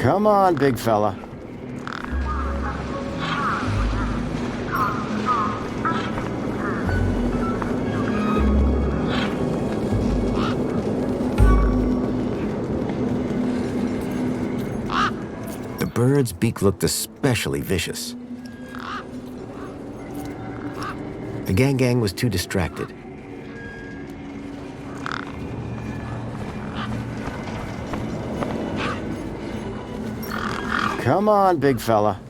Come on, big fella. The bird's beak looked especially vicious. The gang was too distracted. Come on, big fella.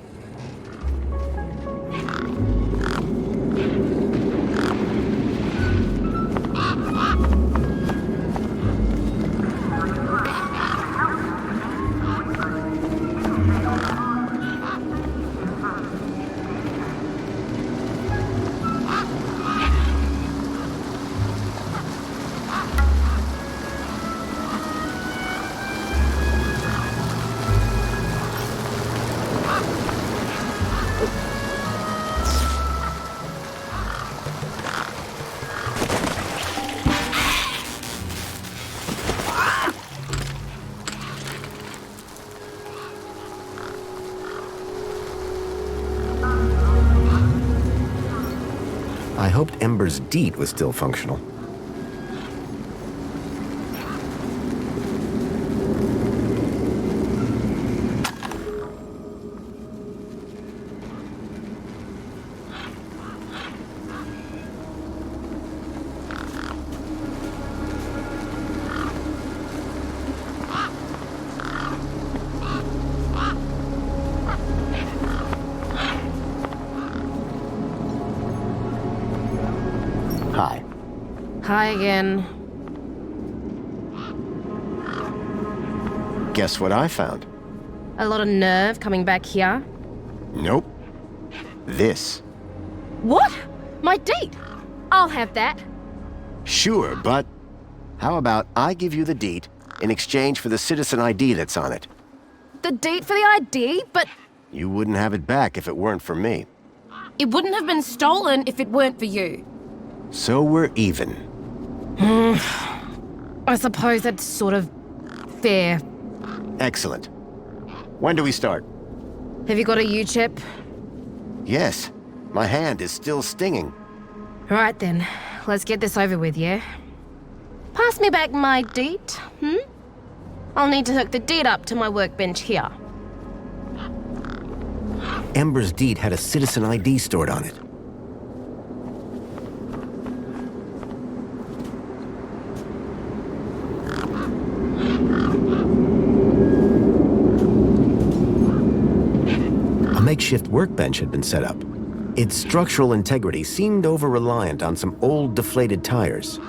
I hoped Ember's deed was still functional. Hi. Hi again. Guess what I found? A lot of nerve coming back here. Nope. This. What? My date? I'll have that. Sure, but how about I give you the deed in exchange for the citizen ID that's on it? The date for the ID? But You wouldn't have it back if it weren't for me. it wouldn't have been stolen if it weren't for you. So we're even. I suppose that's sort of fair. Excellent. When do we start? Have you got a U-chip? Yes. My hand is still stinging. Right then, let's get this over with, yeah? Pass me back my deed, I'll need to hook the deed up to my workbench here. Ember's deed had a citizen ID stored on it. A makeshift workbench had been set up. Its structural integrity seemed over-reliant on some old, deflated tires.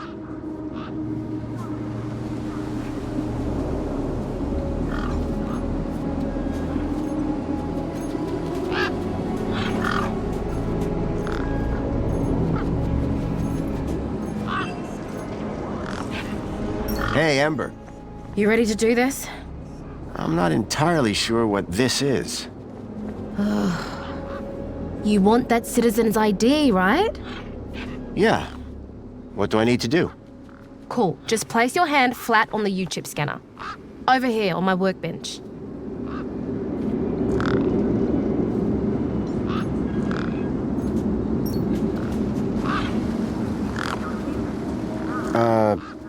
Hey, Ember. You ready to do this? I'm not entirely sure what this is. You want that citizen's ID, right? Yeah. What do I need to do? Cool. Just place your hand flat on the U-chip scanner. Over here on my workbench.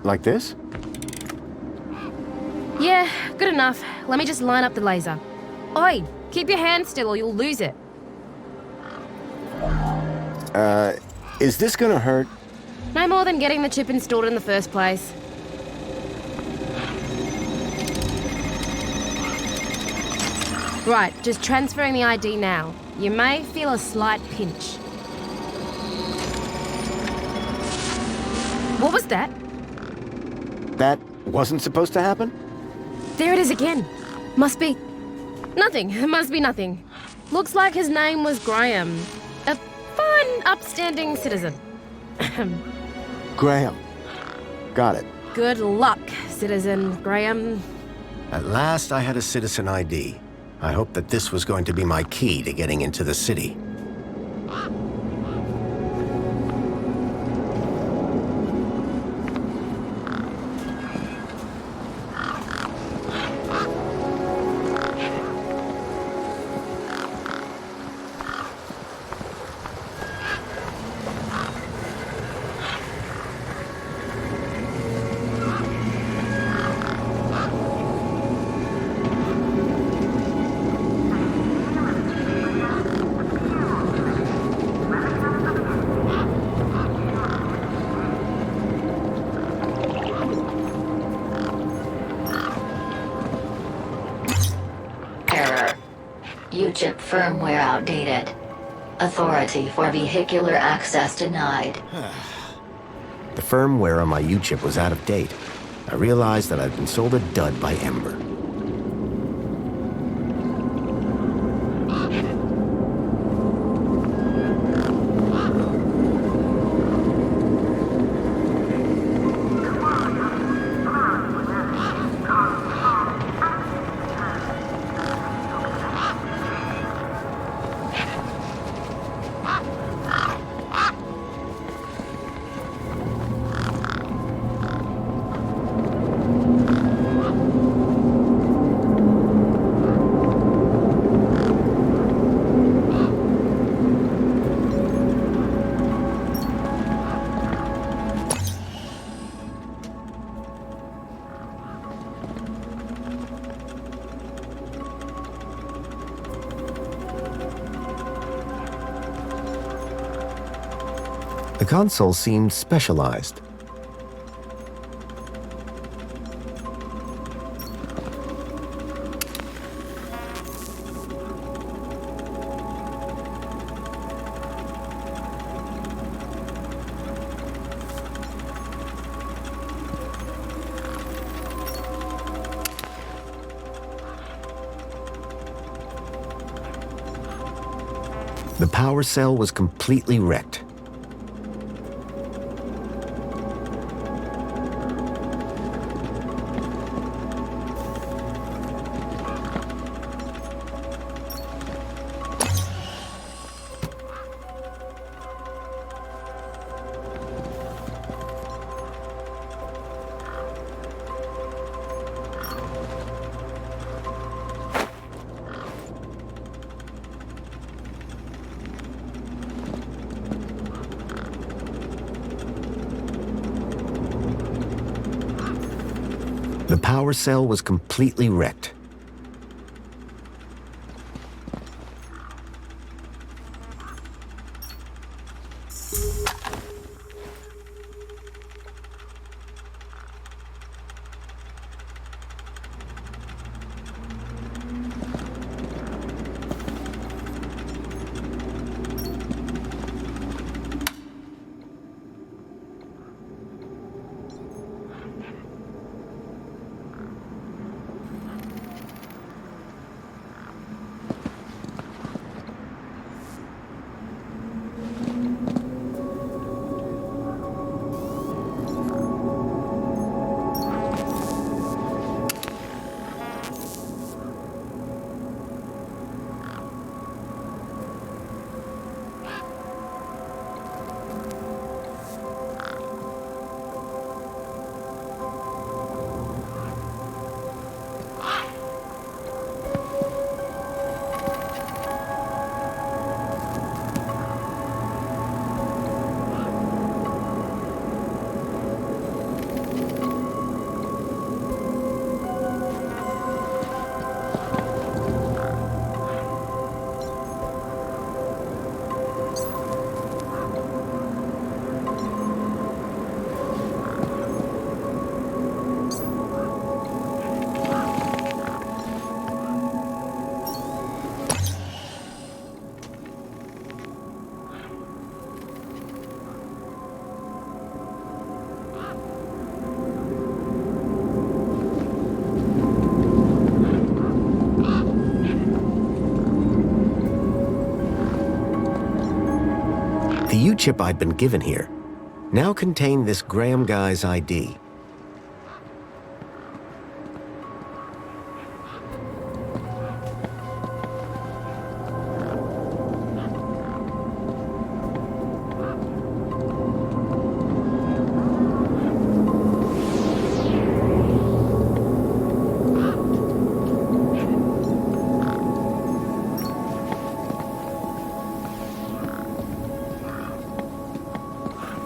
Like this? Yeah, good enough. Let me just line up the laser. Oi, keep your hand still or you'll lose it. Is this gonna hurt? No more than getting the chip installed in the first place. Right, just transferring the ID now. You may feel a slight pinch. What was that? That wasn't supposed to happen? There it is again. Must be... nothing. It must be nothing. Looks like his name was Graham. A fine, upstanding citizen. Graham. Got it. Good luck, Citizen Graham. At last, I had a citizen ID. I hoped that this was going to be my key to getting into the city. chip firmware outdated. Authority for vehicular access denied. The firmware on my U-chip was out of date. I realized that I'd been sold a dud by Ember. The console seemed specialized. The power cell was completely wrecked. The power cell was completely wrecked. The U-chip I'd been given here now contained this Graham guy's ID.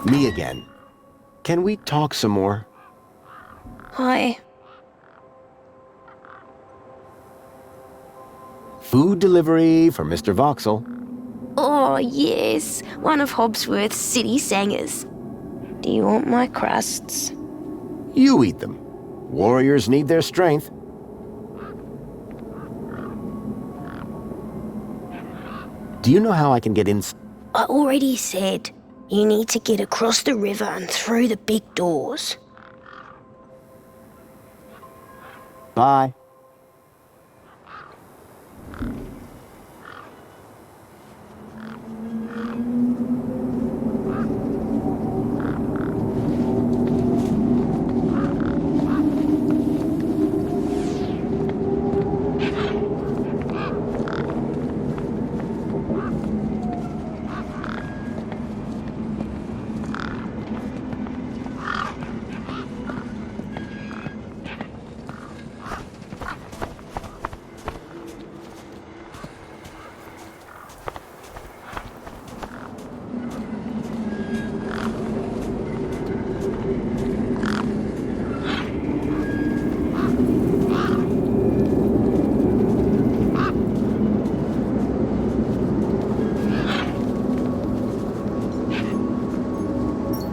Me again. Can we talk some more? Hi. Food delivery for Mr. Voxel. Oh, yes. One of Hobsworth's city singers. Do you want my crusts? You eat them. Warriors need their strength. Do you know how I can get in? I already said you need to get across the river and through the big doors. Bye.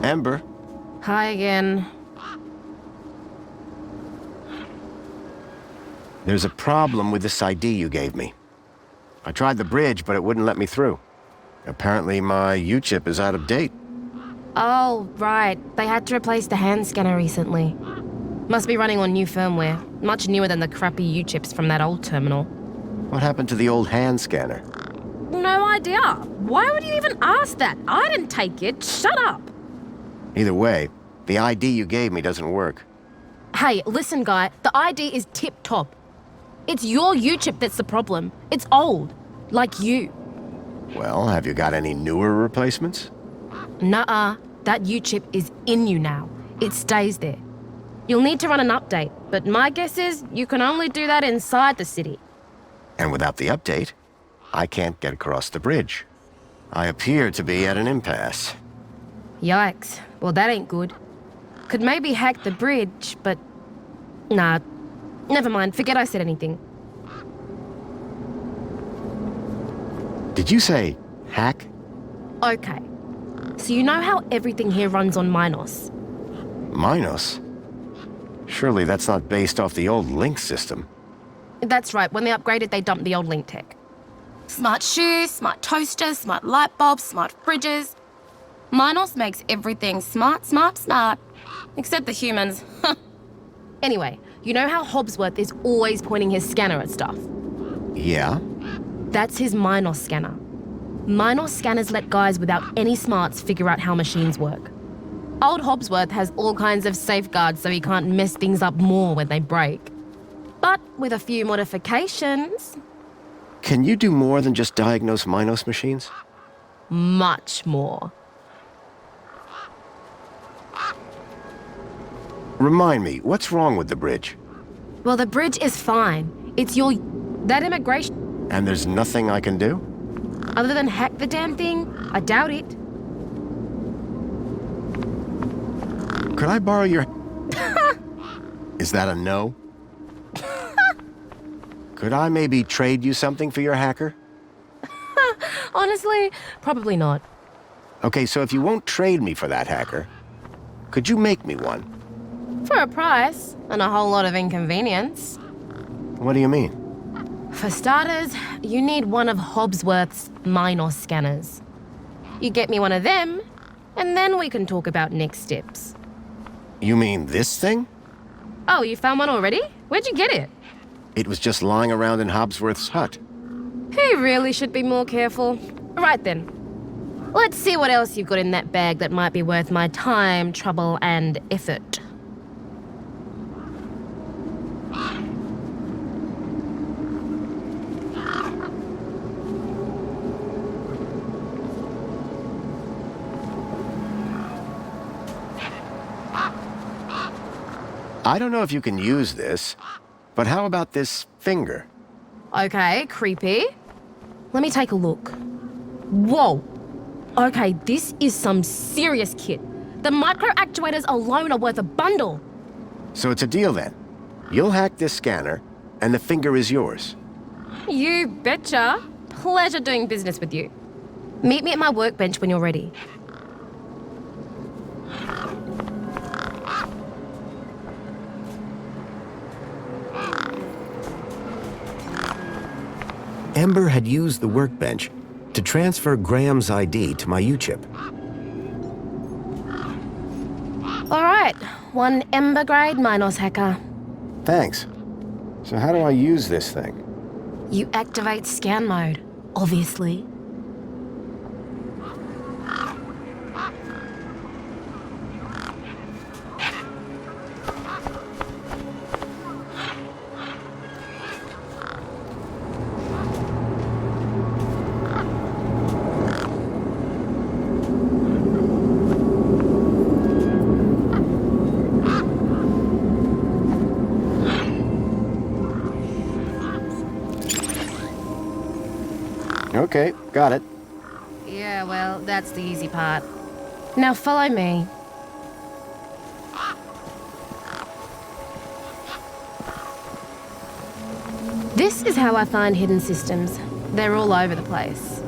Ember, Hi again. there's a problem with this ID you gave me. I tried the bridge, but it wouldn't let me through. Apparently my U-chip is out of date. Oh, right. They had to replace the hand scanner recently. Must be running on new firmware. Much newer than the crappy U-chips from that old terminal. What happened to the old hand scanner? No idea. Why would you even ask that? I didn't take it. Shut up. Either way, the ID you gave me doesn't work. Hey, listen, guy. The ID is tip-top. It's your U-chip that's the problem. It's old. Like you. Well, have you got any newer replacements? Nuh-uh. That U-chip is in you now. It stays there. You'll need to run an update, but my guess is you can only do that inside the city. And without the update, I can't get across the bridge. I appear to be at an impasse. Yikes. Well, that ain't good. Could maybe hack the bridge, but... Nah. Never mind. Forget I said anything. Did you say hack? Okay. So you know how everything here runs on Minos? Minos? Surely that's not based off the old Link system. That's right. When they upgraded, they dumped the old Link tech. Smart shoes, smart toasters, smart light bulbs, smart fridges. Minos makes everything smart, smart, smart. Except the humans. Anyway, you know how Hobsworth is always pointing his scanner at stuff? Yeah? That's his Minos scanner. Minos scanners let guys without any smarts figure out how machines work. Old Hobsworth has all kinds of safeguards so he can't mess things up more when they break. But with a few modifications... Can you do more than just diagnose Minos machines? Much more. Remind me, what's wrong with the bridge? Well, the bridge is fine. It's your... that immigration... And there's nothing I can do? Other than hack the damn thing? I doubt it. Could I borrow your... Is that a no? Could I maybe trade you something for your hacker? Honestly, probably not. Okay, so if you won't trade me for that hacker, could you make me one? For a price, and a whole lot of inconvenience. What do you mean? For starters, you need one of Hobsworth's Minos scanners. You get me one of them, and then we can talk about next steps. You mean this thing? Oh, you found one already? Where'd you get it? It was just lying around in Hobsworth's hut. He really should be more careful. Right then. Let's see what else you've got in that bag that might be worth my time, trouble, and effort. I don't know if you can use this, but how about this finger? Okay, creepy. Let me take a look. Whoa. Okay, this is some serious kit. The micro actuators alone are worth a bundle. So it's a deal then. You'll hack this scanner, and the finger is yours. You betcha. Pleasure doing business with you. Meet me at my workbench when you're ready. Ember had used the workbench, to transfer Graham's ID to my U-chip. All right, one Ember grade Minos hacker. Thanks. So how do I use this thing? You activate scan mode, obviously. Okay, got it. Yeah, well, that's the easy part. Now follow me. This is how I find hidden systems. They're all over the place.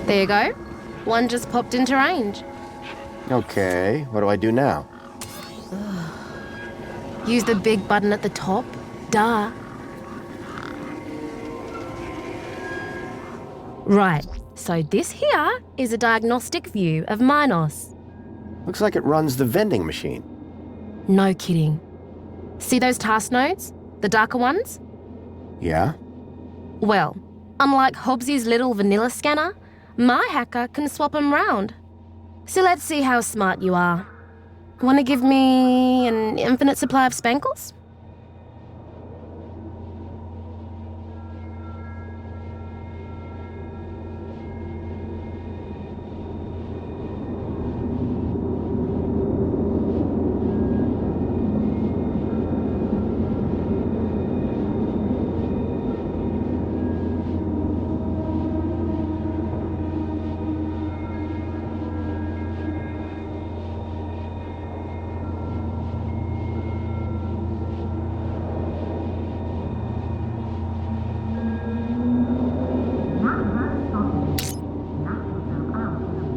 There you go. One just popped into range. Okay, what do I do now? Use the big button at the top. Duh. Right, so this here is a diagnostic view of Minos. Looks like it runs the vending machine. No kidding. See those task nodes? The darker ones? Yeah? Well, unlike Hobbsy's little vanilla scanner, my hacker can swap them round. So let's see how smart you are. Want to give me an infinite supply of spankles?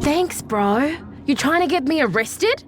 Thanks, bro. You trying to get me arrested?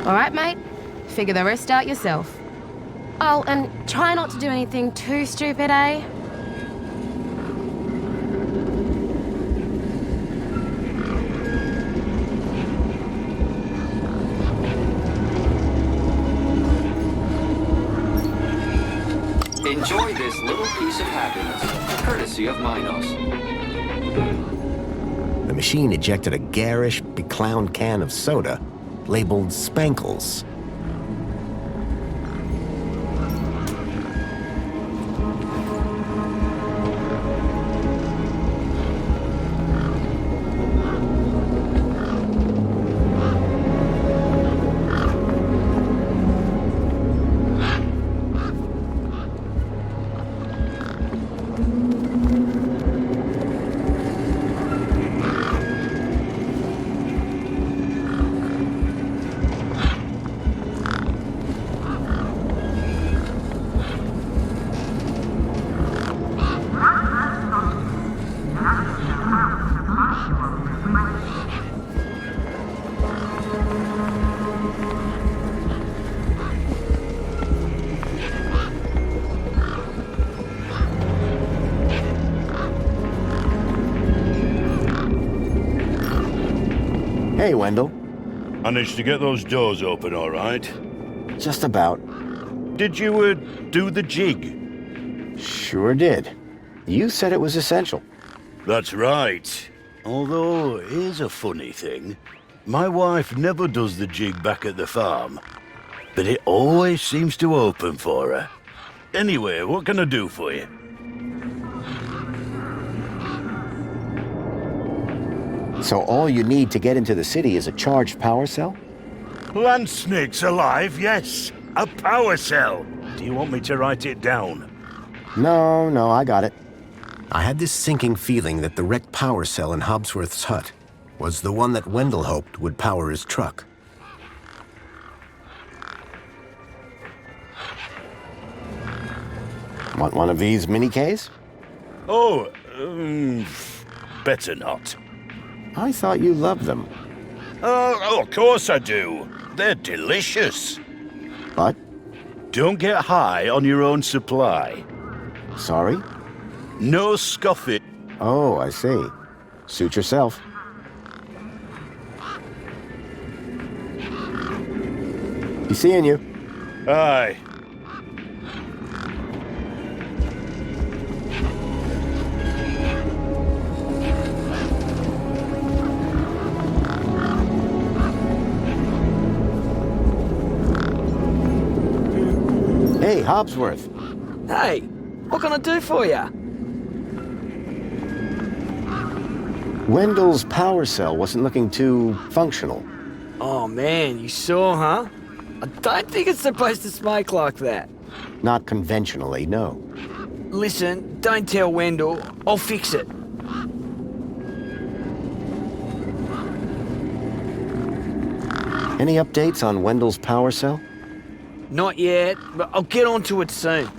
All right, mate? Figure the rest out yourself. Oh, and try not to do anything too stupid, eh? Enjoy this little piece of happiness, courtesy of Minos. The machine ejected a garish, beclowned can of soda labeled Spankles. Hey, Wendell. Managed to get those doors open all right? Just about. Did you, do the jig? Sure did. You said it was essential. That's right. Although, here's a funny thing. My wife never does the jig back at the farm, but it always seems to open for her. Anyway, what can I do for you? So all you need to get into the city is a charged power cell? Land snakes alive, yes. A power cell. Do you want me to write it down? No, I got it. I had this sinking feeling that the wrecked power cell in Hobsworth's hut was the one that Wendell hoped would power his truck. Want one of these mini Ks? Oh, better not. I thought you loved them. Oh, of course I do. They're delicious. But? Don't get high on your own supply. Sorry? No scoffing. Oh, I see. Suit yourself. Be seeing you. Aye. Hey, Hobsworth. Hey, what can I do for ya? Wendell's power cell wasn't looking too functional. Oh man, you saw, huh? I don't think it's supposed to smoke like that. Not conventionally, no. Listen, don't tell Wendell. I'll fix it. Any updates on Wendell's power cell? Not yet, but I'll get onto it soon.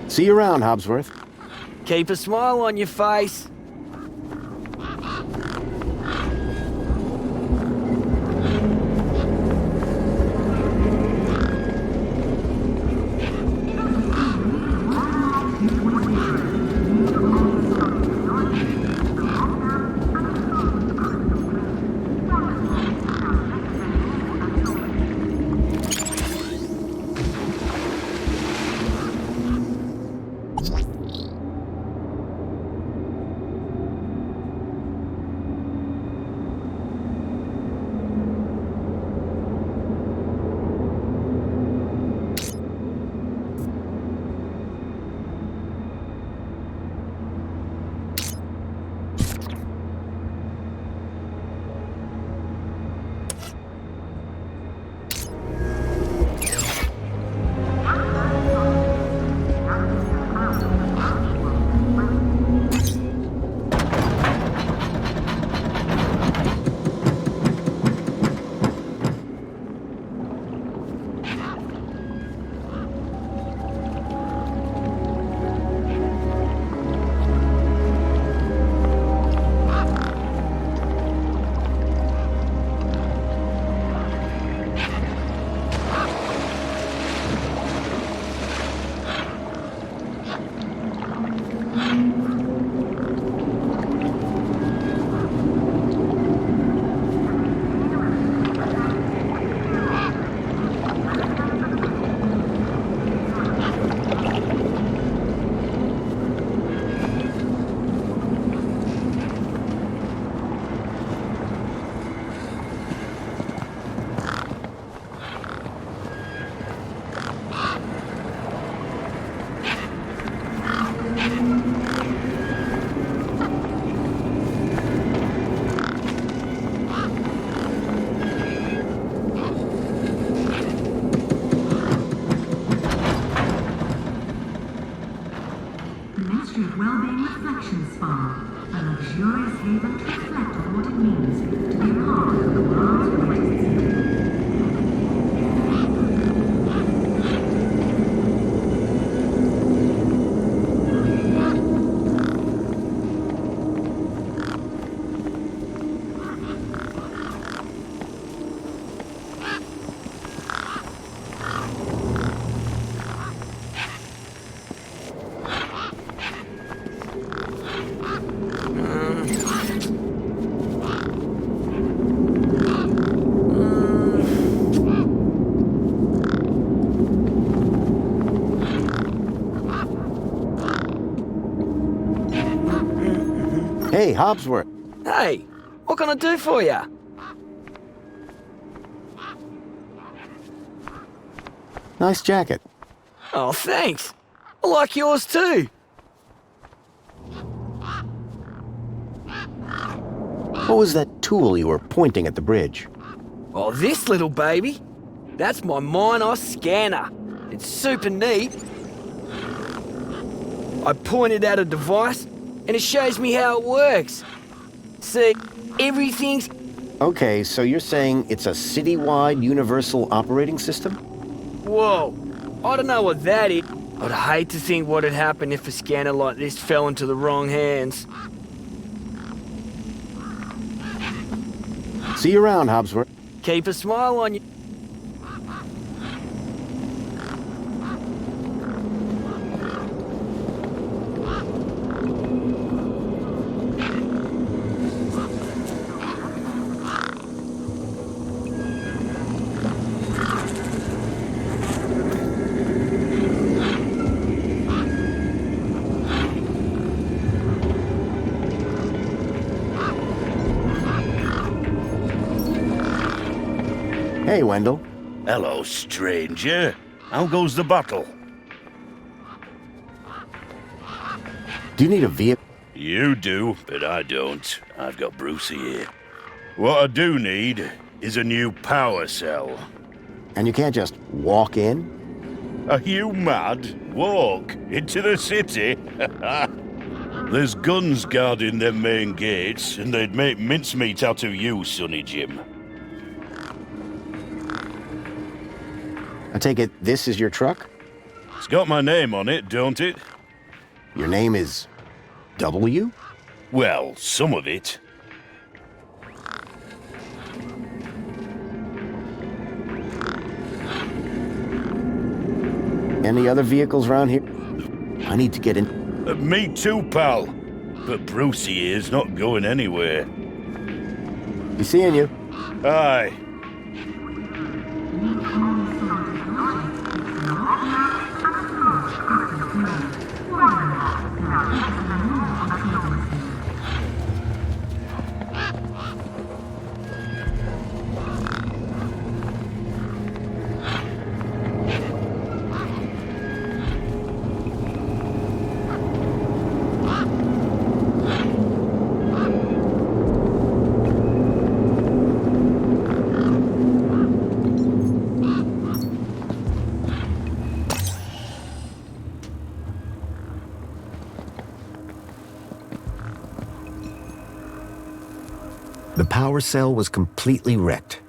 See you around, Hobsworth. Keep a smile on your face. luxurious haven to reflect on what it means to be a part of the world's greatest city. Hey, Hobsworth. Hey, what can I do for ya? Nice jacket. Oh, thanks. I like yours too. What was that tool you were pointing at the bridge? Oh, this little baby. That's my Minos scanner. It's super neat. I pointed at a device and it shows me how it works. See, everything's... Okay, so you're saying it's a citywide universal operating system? Whoa, I don't know what that is. I'd hate to think what'd happen if a scanner like this fell into the wrong hands. See you around, Hobsworth. Keep a smile on you. Hey, Wendell. Hello, stranger. How goes the battle? Do you need a vehicle? You do, but I don't. I've got Brucey here. What I do need is a new power cell. And you can't just walk in? Are you mad? Walk into the city? There's guns guarding them main gates, and they'd make mincemeat out of you, Sonny Jim. I take it this is your truck? It's got my name on it, don't it? Your name is W? Well, some of it. Any other vehicles around here? I need to get in. Me too, pal. But Brucey here's not going anywhere. Be seeing you. Aye. The power cell was completely wrecked.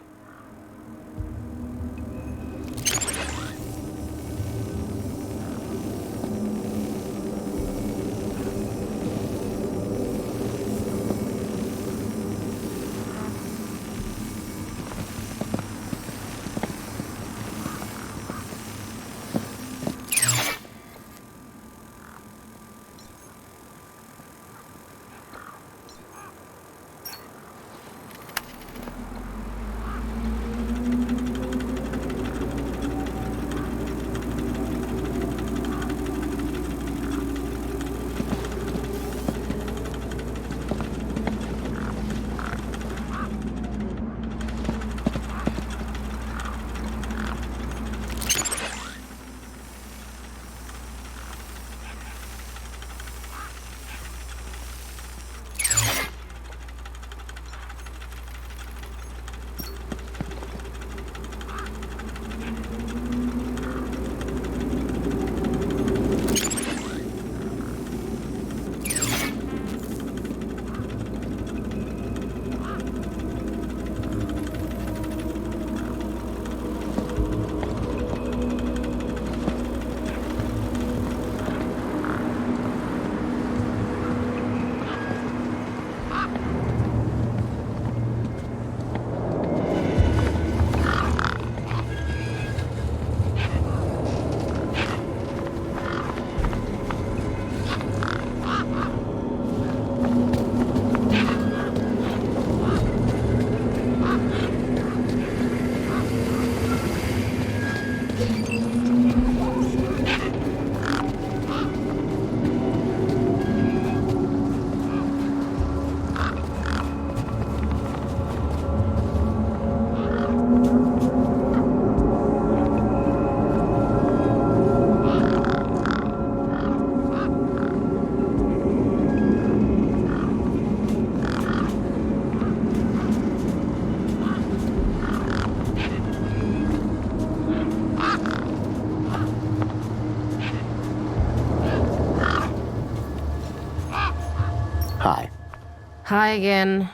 Hi again.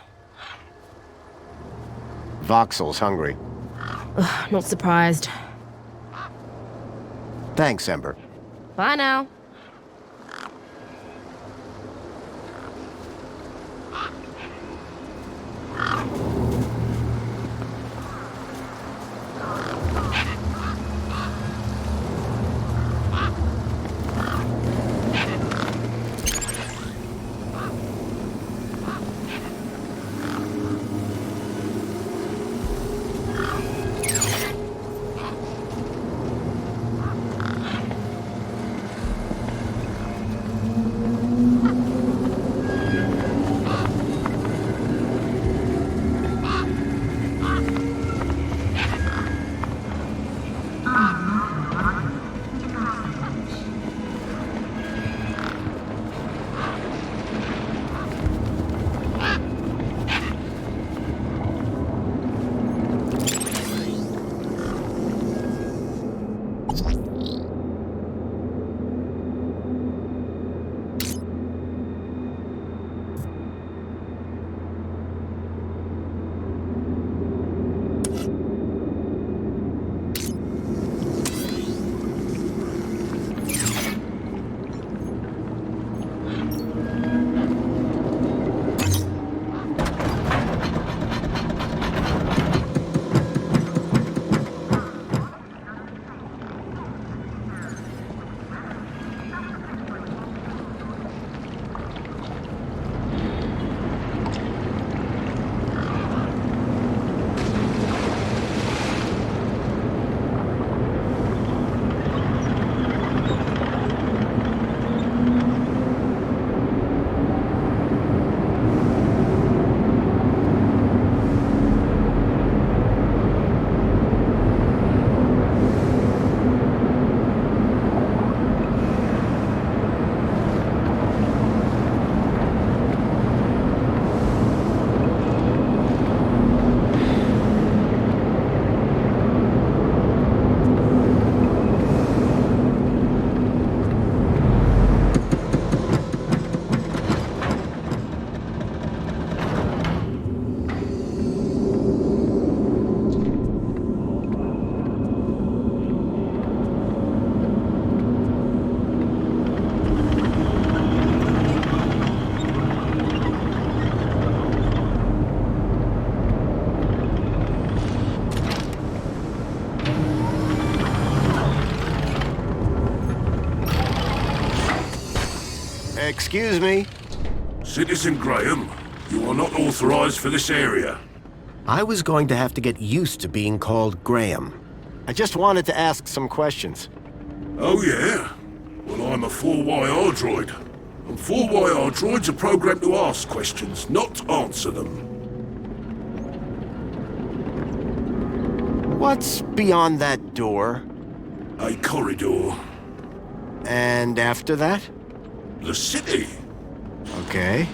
Voxel's hungry. Not surprised. Thanks, Ember. Bye now. Excuse me. Citizen Graham, you are not authorized for this area. I was going to have to get used to being called Graham. I just wanted to ask some questions. Oh yeah? Well, I'm a 4YR droid. And 4YR droids are programmed to ask questions, not answer them. What's beyond that door? A corridor. And after that? The city. Okay.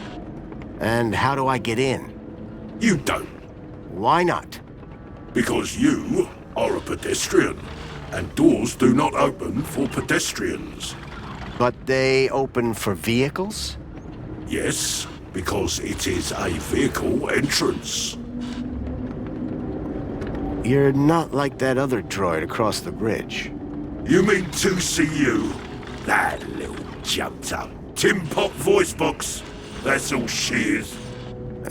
And how do I get in? You don't. Why not? Because you are a pedestrian. And doors do not open for pedestrians. But they open for vehicles? Yes, because it is a vehicle entrance. You're not like that other droid across the bridge. You mean 2CU? That little jumped up tin pot voice box. That's all she is.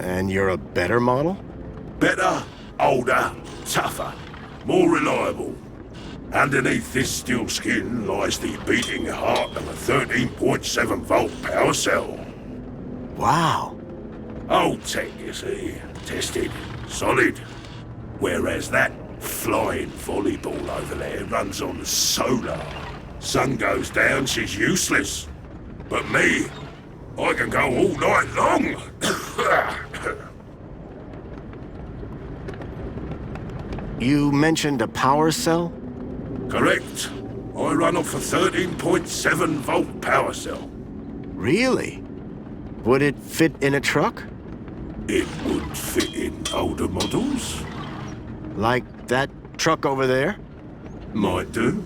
And you're a better model? Better, older, tougher, more reliable. Underneath this steel skin lies the beating heart of a 13.7 volt power cell. Wow. Old tech, you see. Tested. Solid. Whereas that flying volleyball over there runs on solar. Sun goes down, she's useless. But me, I can go all night long. You mentioned a power cell? Correct. I run off a 13.7 volt power cell. Really? Would it fit in a truck? It would fit in older models. Like that truck over there? Might do.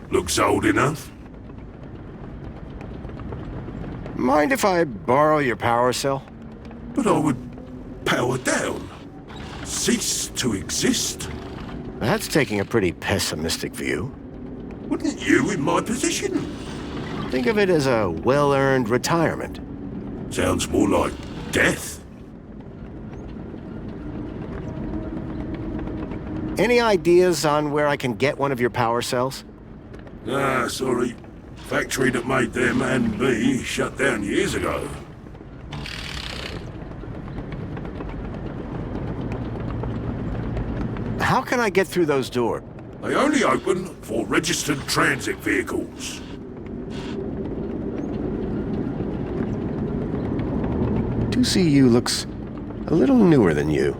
Looks old enough. Mind if I borrow your power cell? But I would power down. Cease to exist. That's taking a pretty pessimistic view. Wouldn't you in my position? Think of it as a well-earned retirement. Sounds more like death. Any ideas on where I can get one of your power cells? Ah, sorry. Factory that made them and me shut down years ago. How can I get through those doors? They only open for registered transit vehicles. 2CU looks a little newer than you.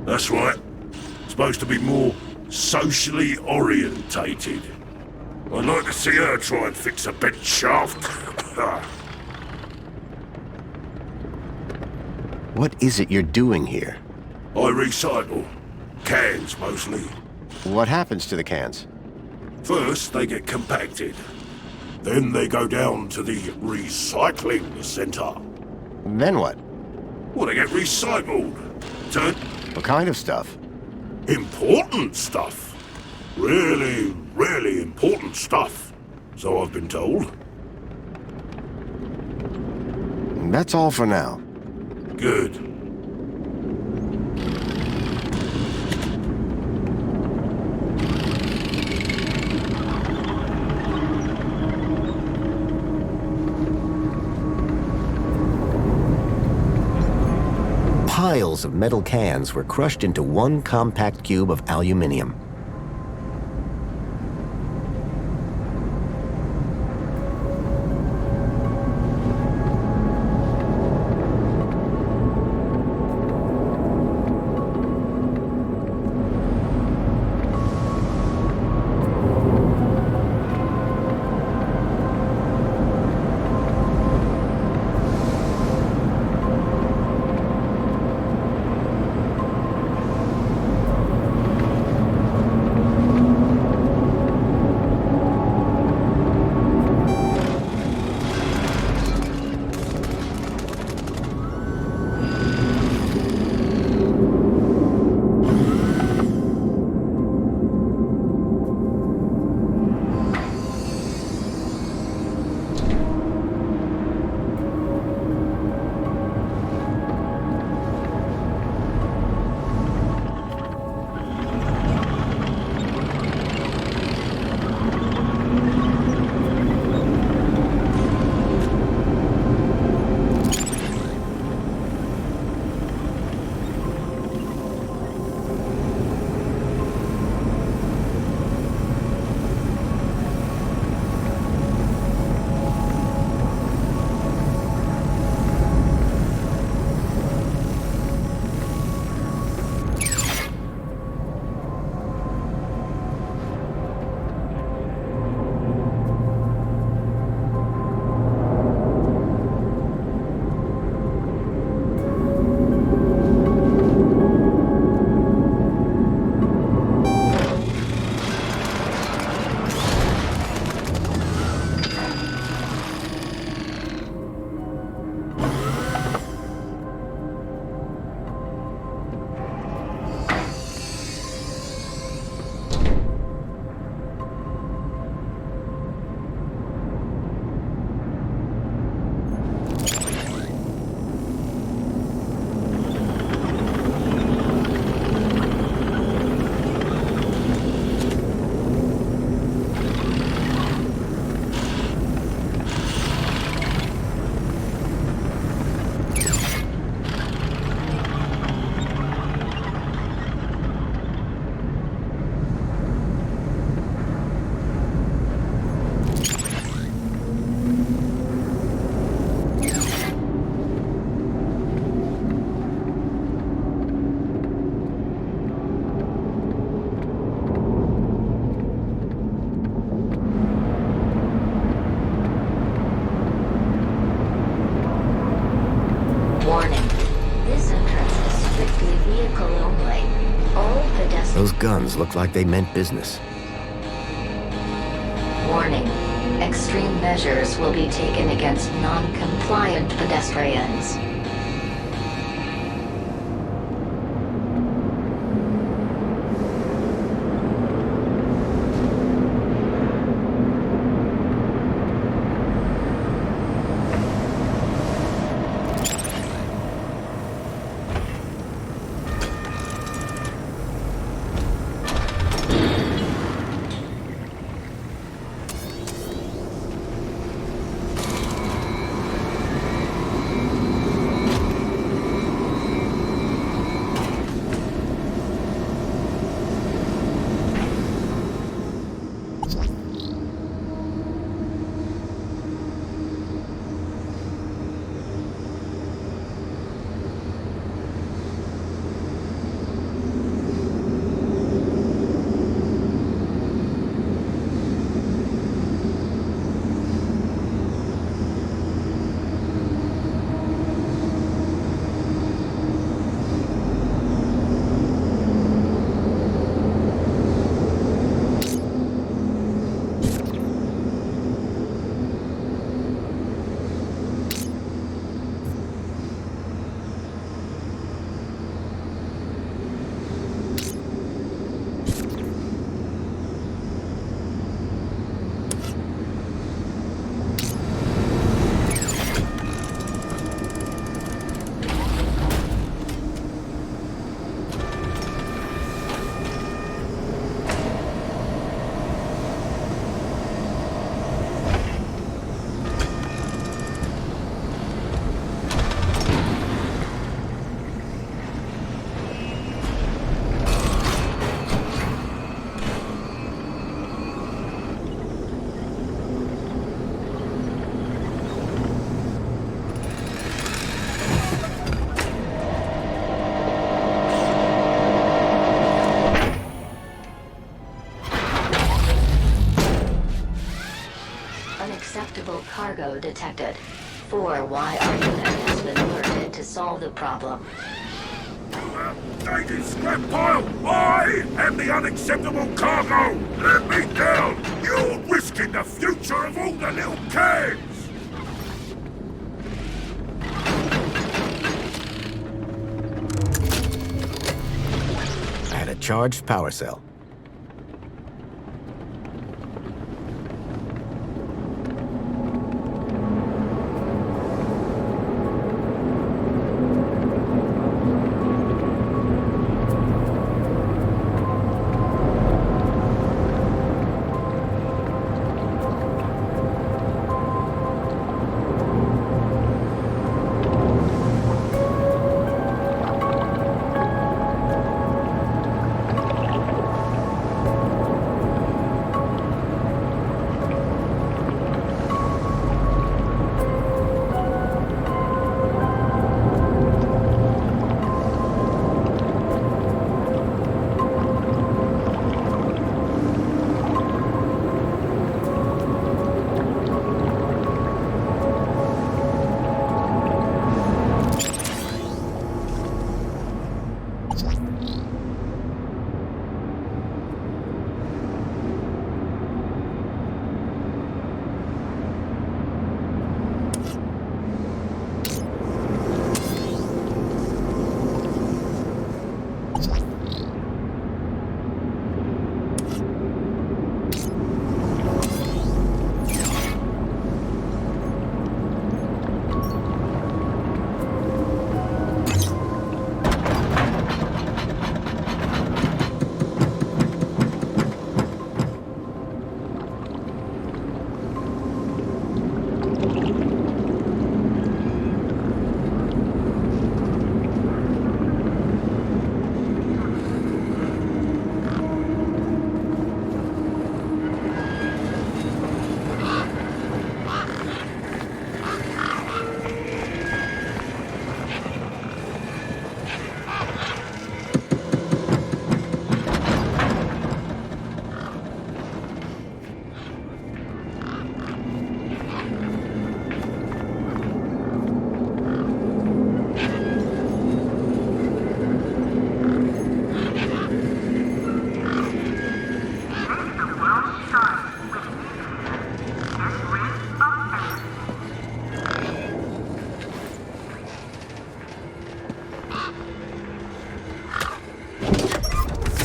That's right. Supposed to be more socially orientated. I'd like to see her try and fix a bent shaft. What is it you're doing here? I recycle. Cans, mostly. What happens to the cans? First, they get compacted. Then they go down to the recycling centre. Then what? Well, they get recycled. Turn What kind of stuff? important stuff. Really, really important stuff. So I've been told. That's all for now. Good. Piles of metal cans were crushed into one compact cube of aluminium. Those guns look like they meant business. Warning. Extreme measures will be taken against non-compliant pedestrians. undetectable cargo detected. 4. Why our unit has been alerted to solve the problem. Updated scrap pile! I am the unacceptable cargo! Let me down! You're risking the future of all the little kids! I had a charged power cell.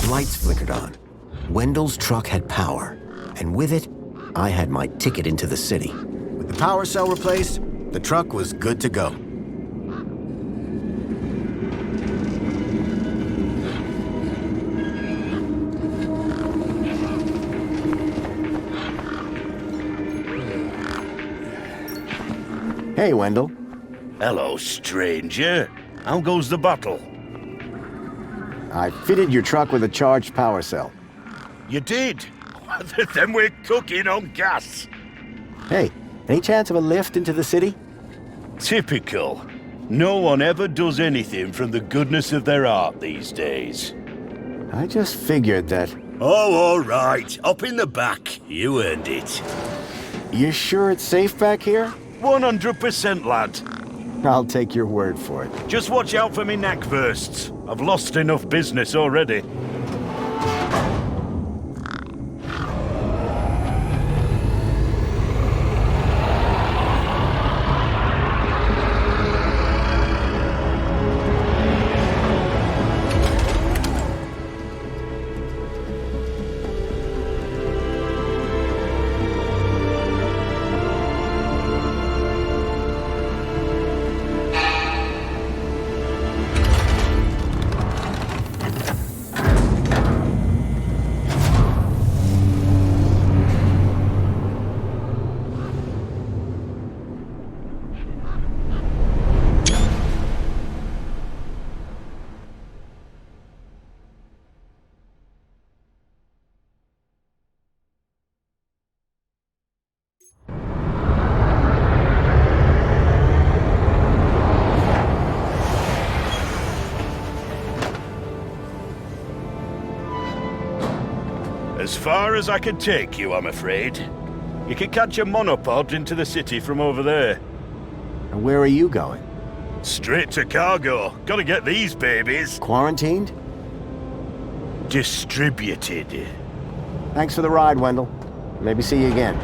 Lights flickered on. Wendell's truck had power, and with it, I had my ticket into the city. With the power cell replaced, the truck was good to go. Hey, Wendell. Hello, stranger. How goes the battle? I fitted your truck with a charged power cell. You did? Then we're cooking on gas. Hey, any chance of a lift into the city? Typical. No one ever does anything from the goodness of their heart these days. I just figured that... Oh, all right. Up in the back. You earned it. You sure it's safe back here? 100%, lad. I'll take your word for it. Just watch out for me neck bursts. I've lost enough business already. As far as I can take you, I'm afraid. You can catch a monopod into the city from over there. And where are you going? Straight to cargo. Gotta get these babies. Quarantined? Distributed. Thanks for the ride, Wendell. Maybe see you again.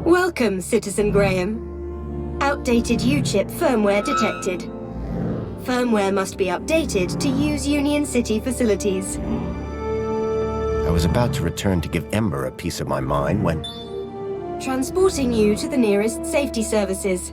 Welcome, Citizen Graham. Outdated U-chip firmware detected. Firmware must be updated to use Union-City facilities. I was about to return to give Ember a piece of my mind when... Transporting you to the nearest safety services.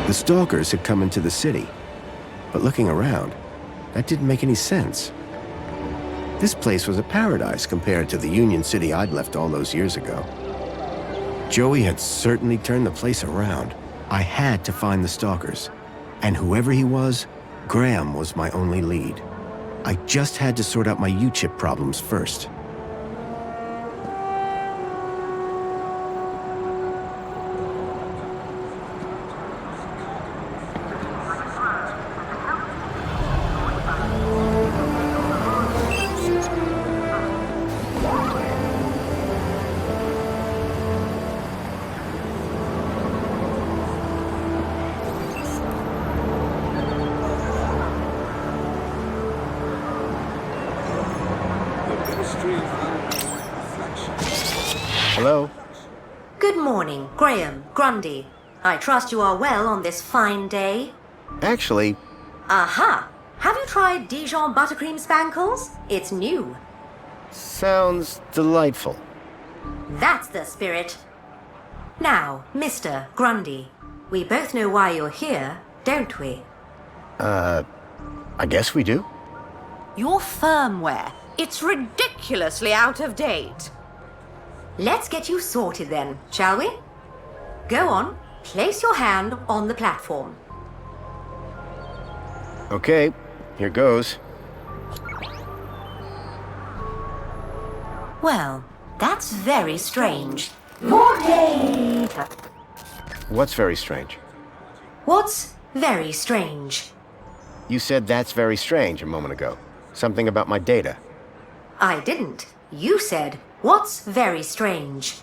The stalkers had come into the city, but looking around, that didn't make any sense. This place was a paradise compared to the Union City I'd left all those years ago. Joey had certainly turned the place around. I had to find the stalkers, and whoever he was, Graham was my only lead. I just had to sort out my U-chip problems first. Hello? Good morning, Graham, Grundy. I trust you are well on this fine day. Actually, Aha! Have you tried Dijon buttercream spankles? It's new. sounds delightful. That's the spirit. Now, Mr. Grundy, we both know why you're here, don't we? I guess we do. Your firmware. It's ridiculously out of date. Let's get you sorted then, shall we? Go on, place your hand on the platform. Okay, here goes. Well, that's very strange. Morning! What's very strange? What's very strange? You said that's very strange a moment ago. Something about my data. I didn't. You said, what's very strange?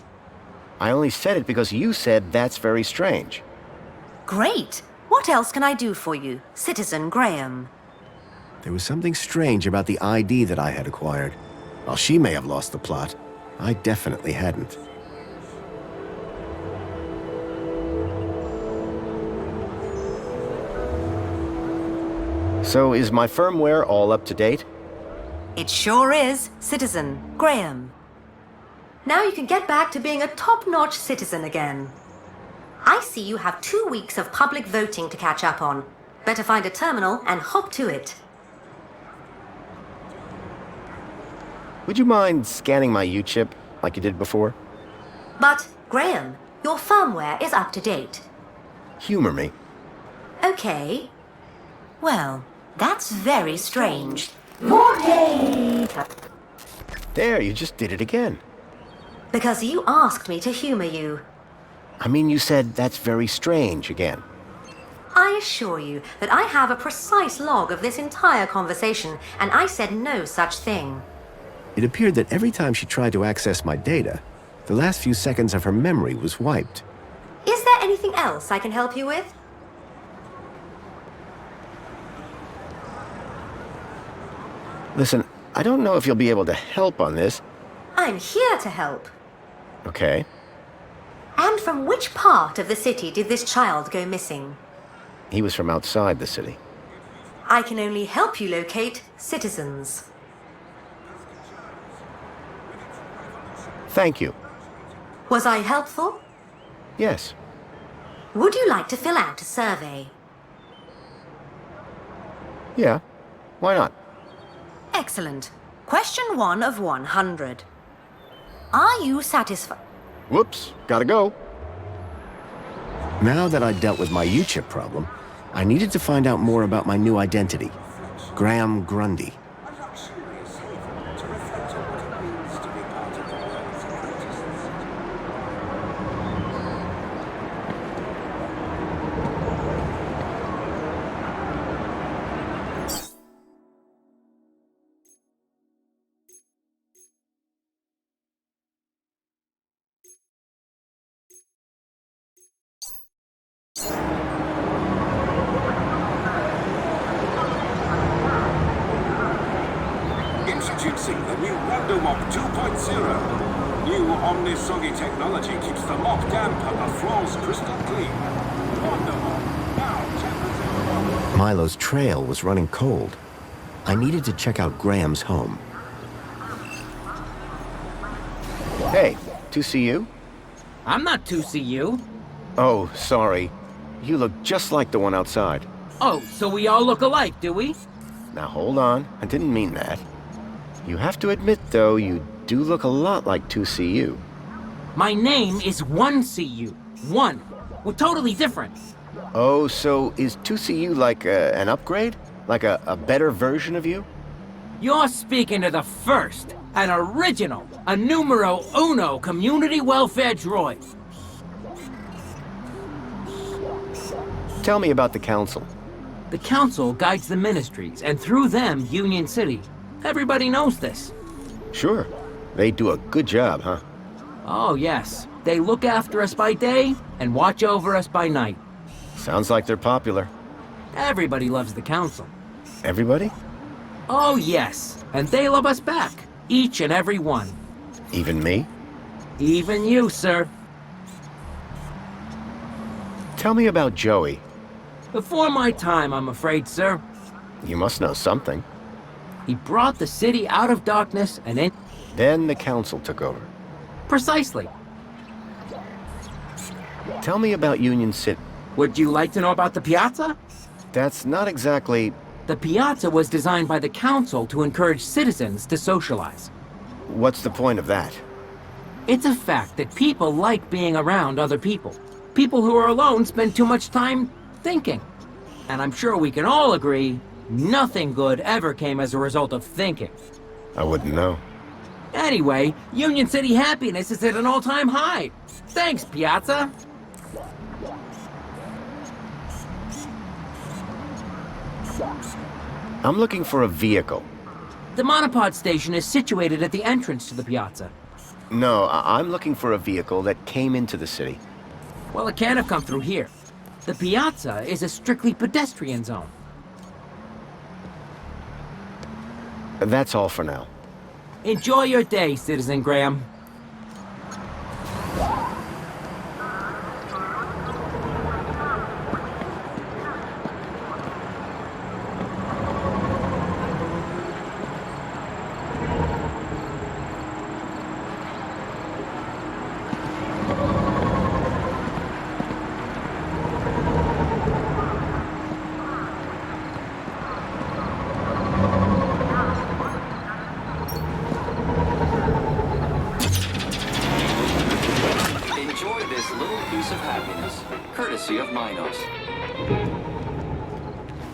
I only said it because you said that's very strange. Great! What else can I do for you, Citizen Graham? There was something strange about the ID that I had acquired. While she may have lost the plot, I definitely hadn't. So is my firmware all up to date? It sure is, Citizen Graham. Now you can get back to being a top-notch citizen again. I see you have 2 weeks of public voting to catch up on. Better find a terminal and hop to it. Would you mind scanning my U-chip like you did before? But, Graham, your firmware is up to date. Humor me. Okay. Well, that's very strange. Morning! There, you just did it again. Because you asked me to humor you. I mean, you said that's very strange again. I assure you that I have a precise log of this entire conversation, and I said no such thing. It appeared that every time she tried to access my data, the last few seconds of her memory was wiped. Is there anything else I can help you with? Listen, I don't know if you'll be able to help on this. I'm here to help. Okay. And from which part of the city did this child go missing? He was from outside the city. I can only help you locate citizens. Thank you. Was I helpful? Yes. Would you like to fill out a survey? Yeah. Why not? Excellent. Question 1 of 100. Are you satisfied? Whoops, gotta go. Now that I'd dealt with my U-chip problem, I needed to find out more about my new identity, Graham Grundy. Introducing the new Wonder Mop 2.0. New Omnisoggy technology keeps the mop damp and the floors crystal clean. Wonder Mop, now 10%. Milo's trail was running cold. I needed to check out Graham's home. Hey, 2CU? I'm not 2CU. Oh, sorry. You look just like the one outside. Oh, so we all look alike, do we? Now hold on, I didn't mean that. You have to admit, though, you do look a lot like 2CU. My name is 1CU. 1. We're totally different. Oh, so is 2CU like an upgrade? Like a better version of you? You're speaking to the first, an original, a numero uno community welfare droid. Tell me about the council. The council guides the ministries, and through them, Union-City. Everybody knows this. Sure. They do a good job, huh? Oh, yes. They look after us by day and watch over us by night. Sounds like they're popular. Everybody loves the council. Everybody? Oh, yes. And they love us back. Each and every one. Even me? Even you, sir. Tell me about Joey. Before my time, I'm afraid, sir. You must know something. He brought the city out of darkness and in... Then the council took over. Precisely. Tell me about Union-siti. Would you like to know about the piazza? That's not exactly... The piazza was designed by the council to encourage citizens to socialize. What's the point of that? It's a fact that people like being around other people. People who are alone spend too much time thinking. And I'm sure we can all agree, nothing good ever came as a result of thinking. I wouldn't know. Anyway, Union City happiness is at an all-time high. Thanks, Piazza. I'm looking for a vehicle. The monopod station is situated at the entrance to the piazza. No, I'm looking for a vehicle that came into the city. Well, it can't have come through here. The piazza is a strictly pedestrian zone. That's all for now. Enjoy your day, Citizen Graham.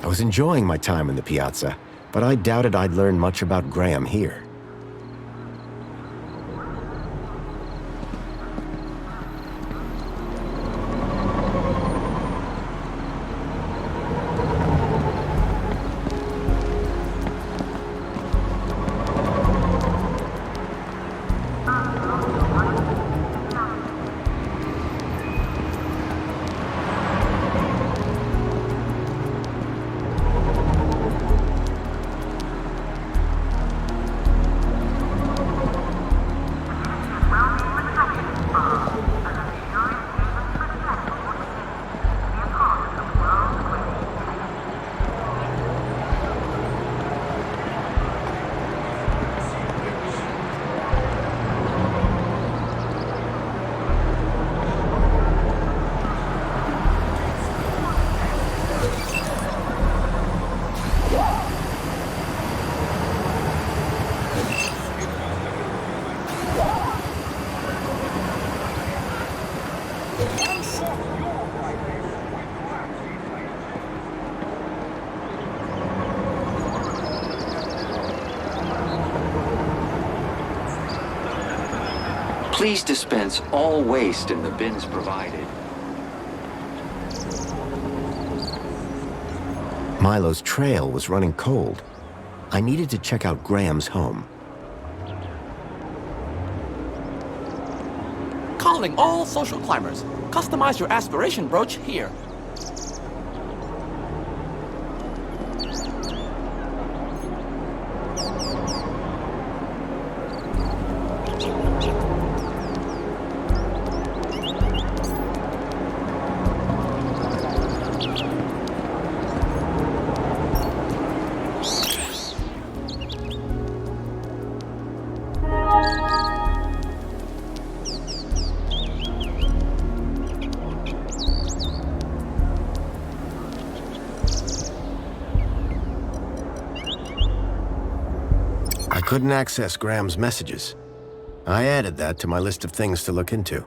I was enjoying my time in the piazza, but I doubted I'd learn much about Graham here. Please dispense all waste in the bins provided. Milo's trail was running cold. I needed to check out Graham's home. Calling all social climbers. Customize your aspiration brooch here. I couldn't access Graham's messages. I added that to my list of things to look into.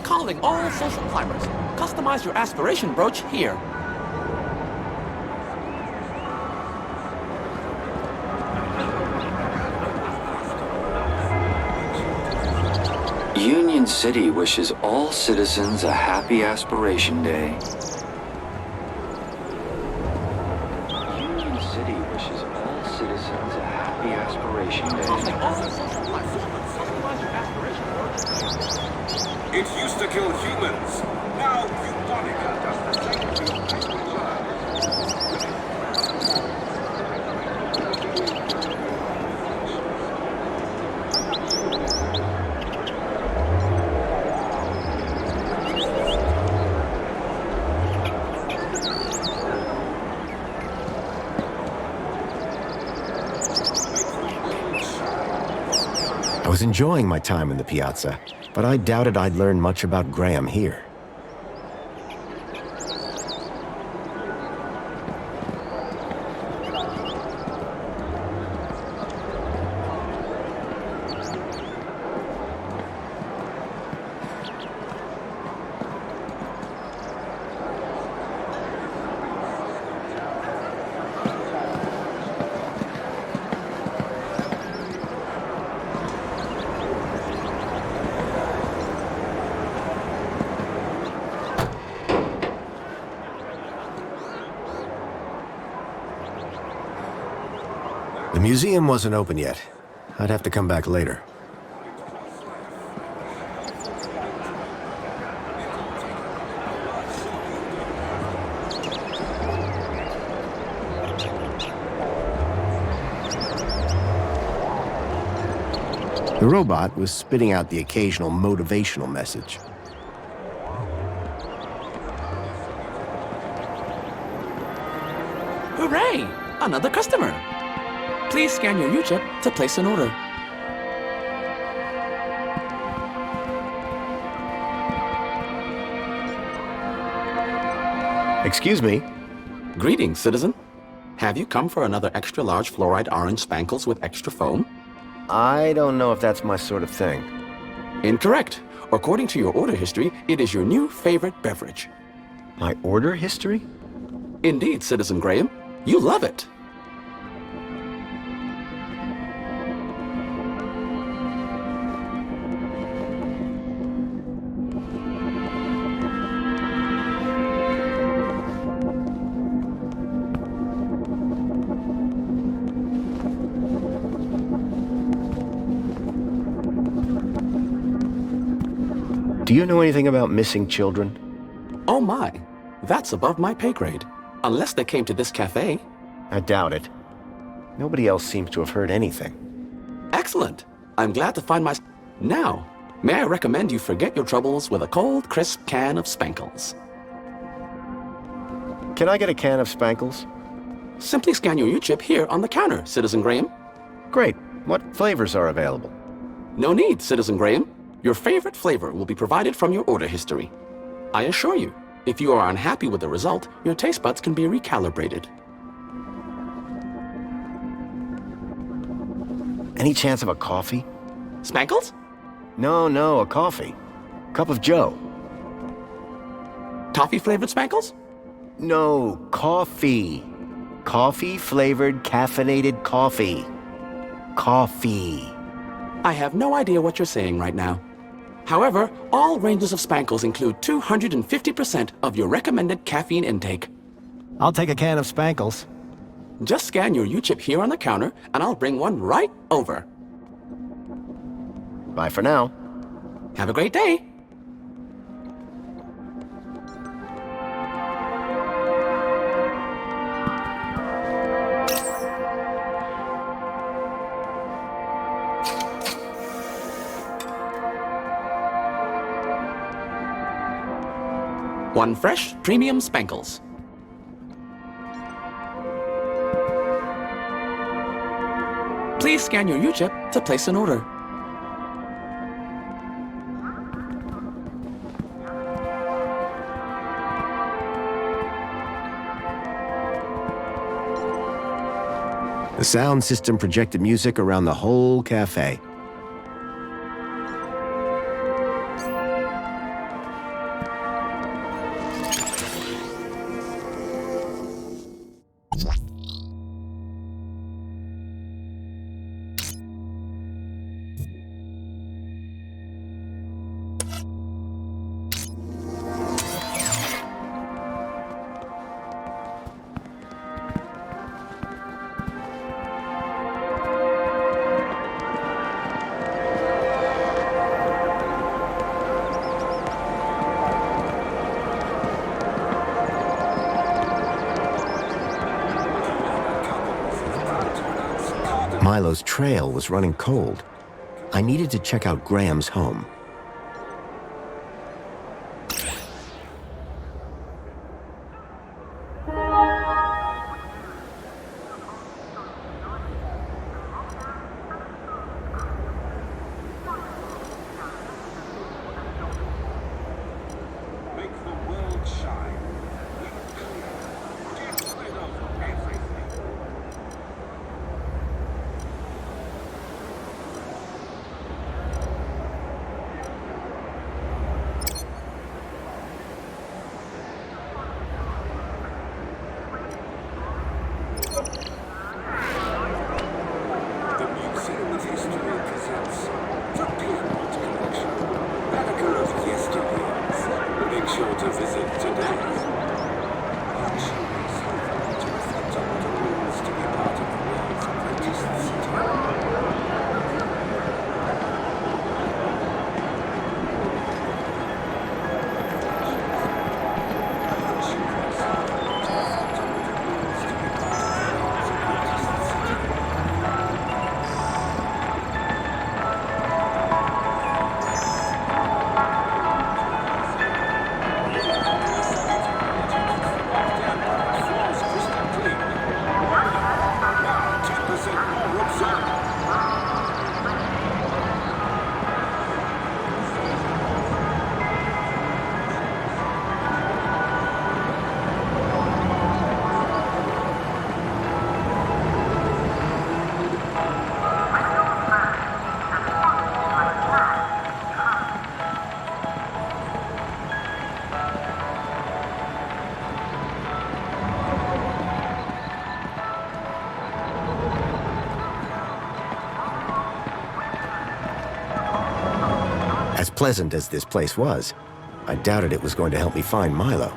Calling all social climbers. Customize your aspiration brooch here. Union-City wishes all citizens a happy aspiration day. Union-City wishes all citizens a happy aspiration day. It used to kill humans. Now Eudonica does the same to your pesky I was enjoying my time in the piazza, but I doubted I'd learn much about Graham here. The museum wasn't open yet. I'd have to come back later. The robot was spitting out the occasional motivational message. Hooray! Another customer! Please scan your U-chip to place an order. Excuse me? Greetings, citizen. Have you come for another extra large fluoride orange spankles with extra foam? I don't know if that's my sort of thing. Incorrect. According to your order history, it is your new favorite beverage. My order history? Indeed, Citizen Graham. You love it. Do you know anything about missing children? Oh my, that's above my pay grade. Unless they came to this cafe. I doubt it. Nobody else seems to have heard anything. Excellent. I'm glad to find my... Now, may I recommend you forget your troubles with a cold, crisp can of Spankles. Can I get a can of Spankles? Simply scan your U-chip here on the counter, Citizen Graham. Great. What flavors are available? No need, Citizen Graham. Your favorite flavor will be provided from your order history. I assure you, if you are unhappy with the result, your taste buds can be recalibrated. Any chance of a coffee? Spankles? No, a coffee. Cup of joe. Toffee-flavored Spankles? No, coffee. Coffee-flavored caffeinated coffee. Coffee. I have no idea what you're saying right now. However, all ranges of Spankles include 250% of your recommended caffeine intake. I'll take a can of Spankles. Just scan your U-chip here on the counter, and I'll bring one right over. Bye for now. Have a great day. One fresh, premium Spankles. Please scan your U-chip to place an order. The sound system projected music around the whole cafe. Milo's trail was running cold. I needed to check out Graham's home. As pleasant as this place was, I doubted it was going to help me find Milo.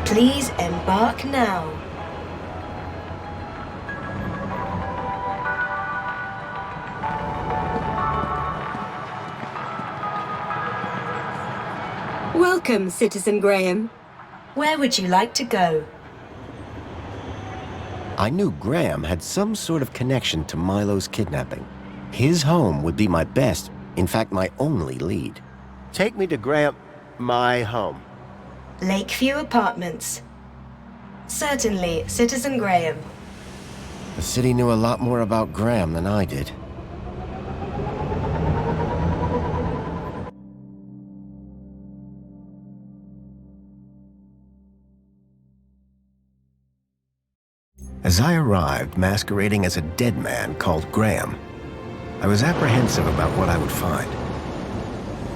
Please embark now. Welcome, Citizen Graham. Where would you like to go? I knew Graham had some sort of connection to Milo's kidnapping. His home would be my best, in fact, my only lead. Take me to Graham, my home. Lakeview Apartments. Certainly, Citizen Graham. The city knew a lot more about Graham than I did. As I arrived, masquerading as a dead man called Graham, I was apprehensive about what I would find.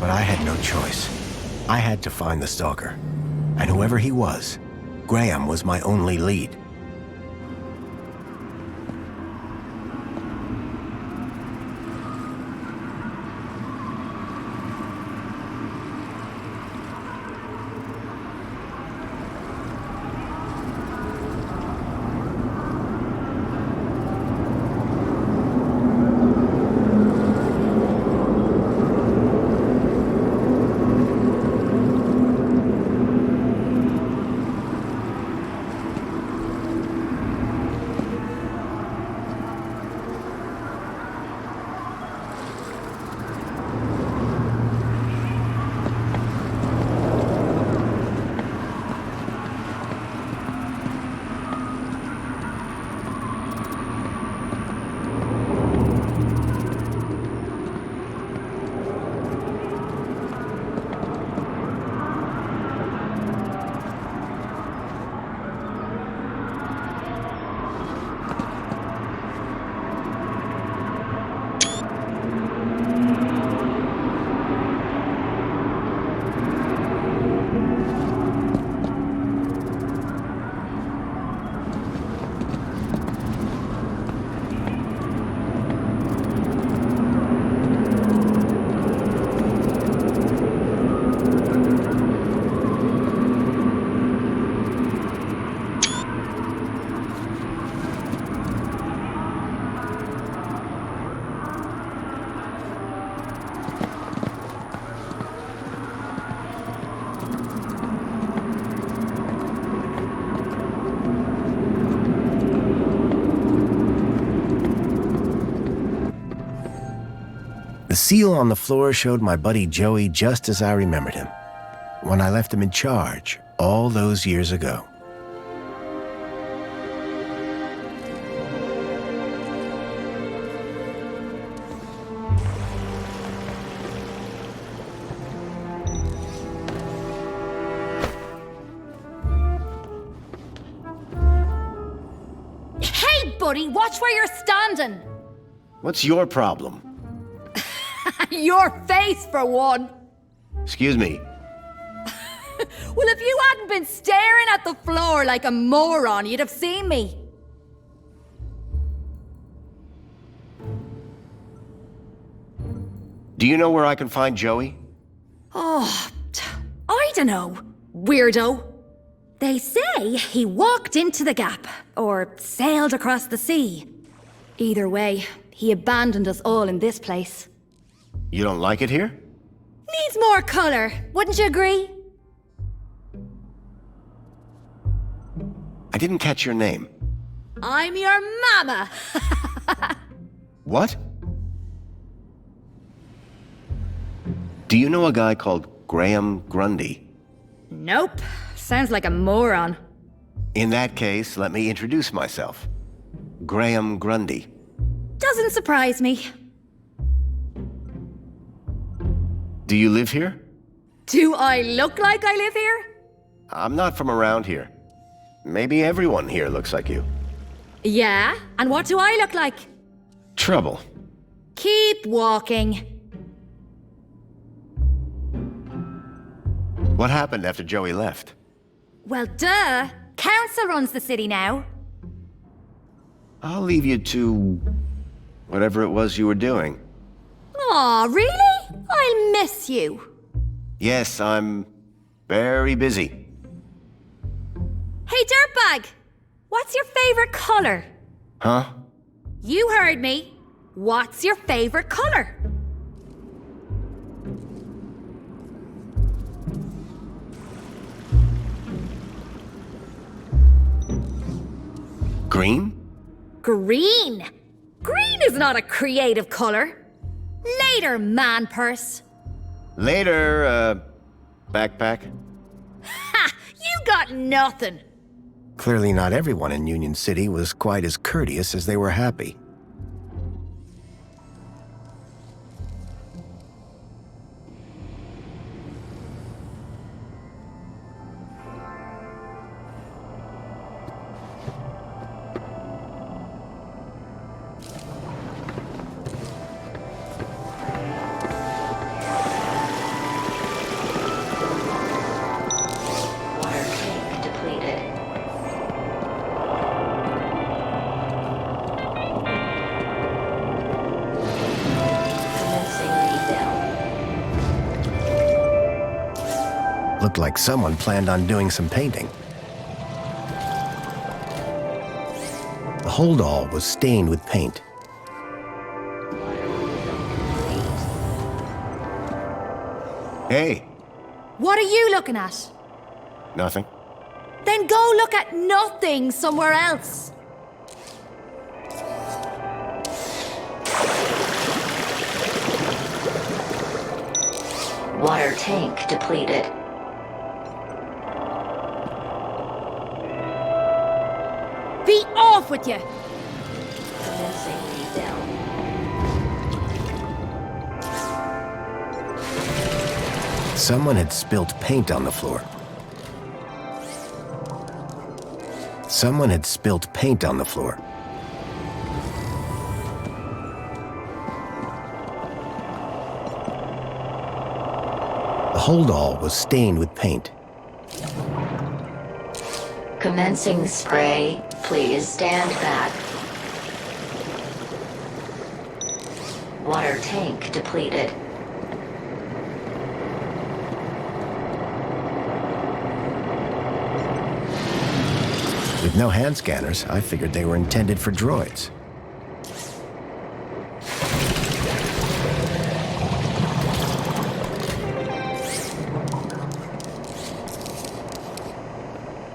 But I had no choice. I had to find the stalker. And whoever he was, Graham was my only lead. The seal on the floor showed my buddy Joey just as I remembered him, when I left him in charge all those years ago. Hey, buddy, watch where you're standing! What's your problem? Your face, for one! Excuse me. Well, if you hadn't been staring at the floor like a moron, you'd have seen me. Do you know where I can find Joey? Oh, I don't know, weirdo. They say he walked into the gap, or sailed across the sea. Either way, he abandoned us all in this place. You don't like it here? Needs more color, wouldn't you agree? I didn't catch your name. I'm your mama. What? Do you know a guy called Graham Grundy? Nope. Sounds like a moron. In that case, let me introduce myself. Graham Grundy. Doesn't surprise me. Do you live here? Do I look like I live here? I'm not from around here. Maybe everyone here looks like you. Yeah? And what do I look like? Trouble. Keep walking. What happened after Joey left? Well, duh. Council runs the city now. I'll leave you to whatever it was you were doing. Aw, really? I'll miss you. Yes, I'm very busy. Hey, dirtbag! What's your favorite color? Huh? You heard me. What's your favorite color? Green? Green! Green is not a creative color. Later, man purse. Later, backpack. Ha! You got nothing. Clearly not everyone in Union City was quite as courteous as they were happy. Looked like someone planned on doing some painting. The holdall was stained with paint. Hey. What are you looking at? Nothing. Then go look at nothing somewhere else. Water tank depleted. Be off with you! Commencing refill. Someone had spilt paint on the floor. Someone had spilt paint on the floor. The holdall was stained with paint. Commencing spray. Please stand back. Water tank depleted. With no hand scanners, I figured they were intended for droids.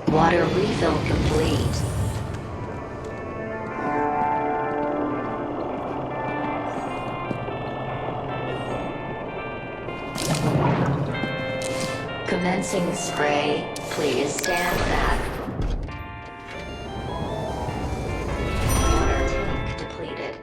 Water refill complete. Commencing spray. Please stand back. Water tank depleted.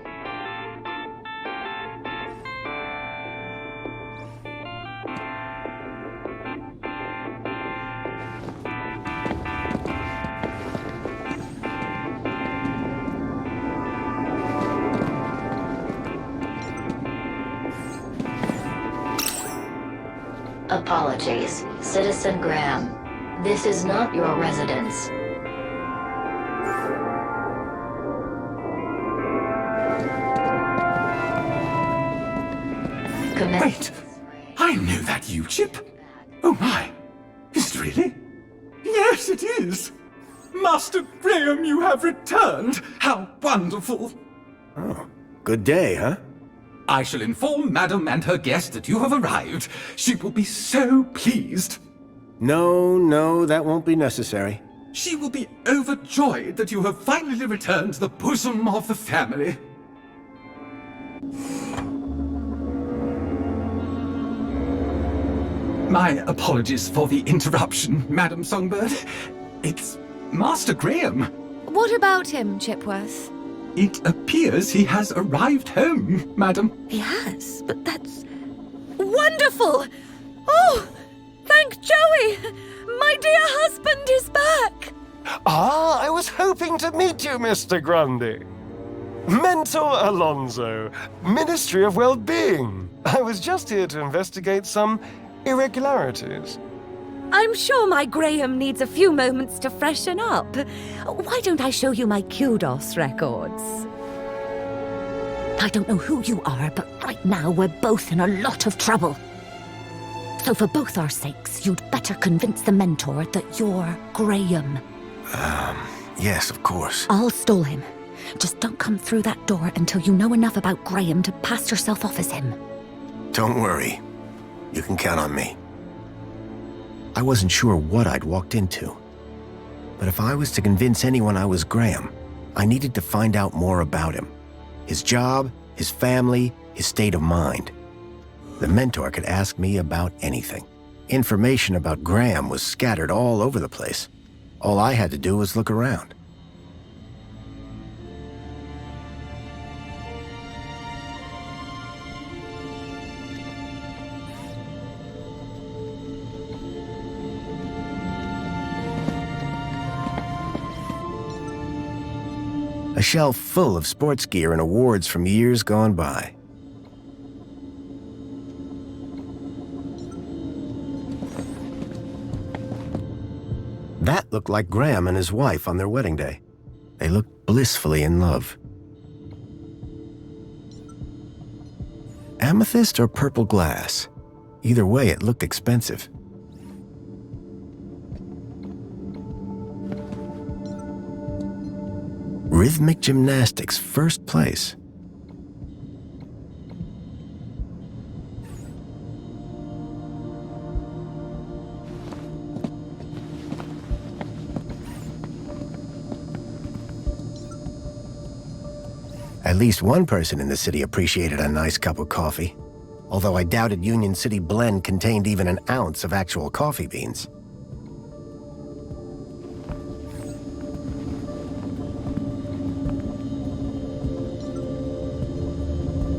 Apologies, Citizen Graham. This is not your residence. Wait! I know that U-chip! Oh my! Is it really? Yes, it is! Master Graham, you have returned! How wonderful! Oh, good day, huh? I shall inform Madam and her guest that you have arrived. She will be so pleased. No, that won't be necessary. She will be overjoyed that you have finally returned to the bosom of the family. My apologies for the interruption, Madam Songbird. It's Master Graham. What about him, Chipworth? It appears he has arrived home, Madam. He has? But that's... wonderful! Oh! Thank Joey! My dear husband is back! Ah, I was hoping to meet you, Mr. Grundy. Mentor Alonso, Ministry of Well-Being. I was just here to investigate some irregularities. I'm sure my Graham needs a few moments to freshen up. Why don't I show you my kudos records? I don't know who you are, but right now we're both in a lot of trouble. So for both our sakes, you'd better convince the mentor that you're Graham. Yes, of course. I'll stall him. Just don't come through that door until you know enough about Graham to pass yourself off as him. Don't worry. You can count on me. I wasn't sure what I'd walked into. But if I was to convince anyone I was Graham, I needed to find out more about him. His job, his family, his state of mind. The mentor could ask me about anything. Information about Graham was scattered all over the place. All I had to do was look around. A shelf full of sports gear and awards from years gone by. That looked like Graham and his wife on their wedding day. They looked blissfully in love. Amethyst or purple glass? Either way, it looked expensive. Rhythmic gymnastics, first place. At least one person in the city appreciated a nice cup of coffee, although I doubted Union-Citi blend contained even an ounce of actual coffee beans.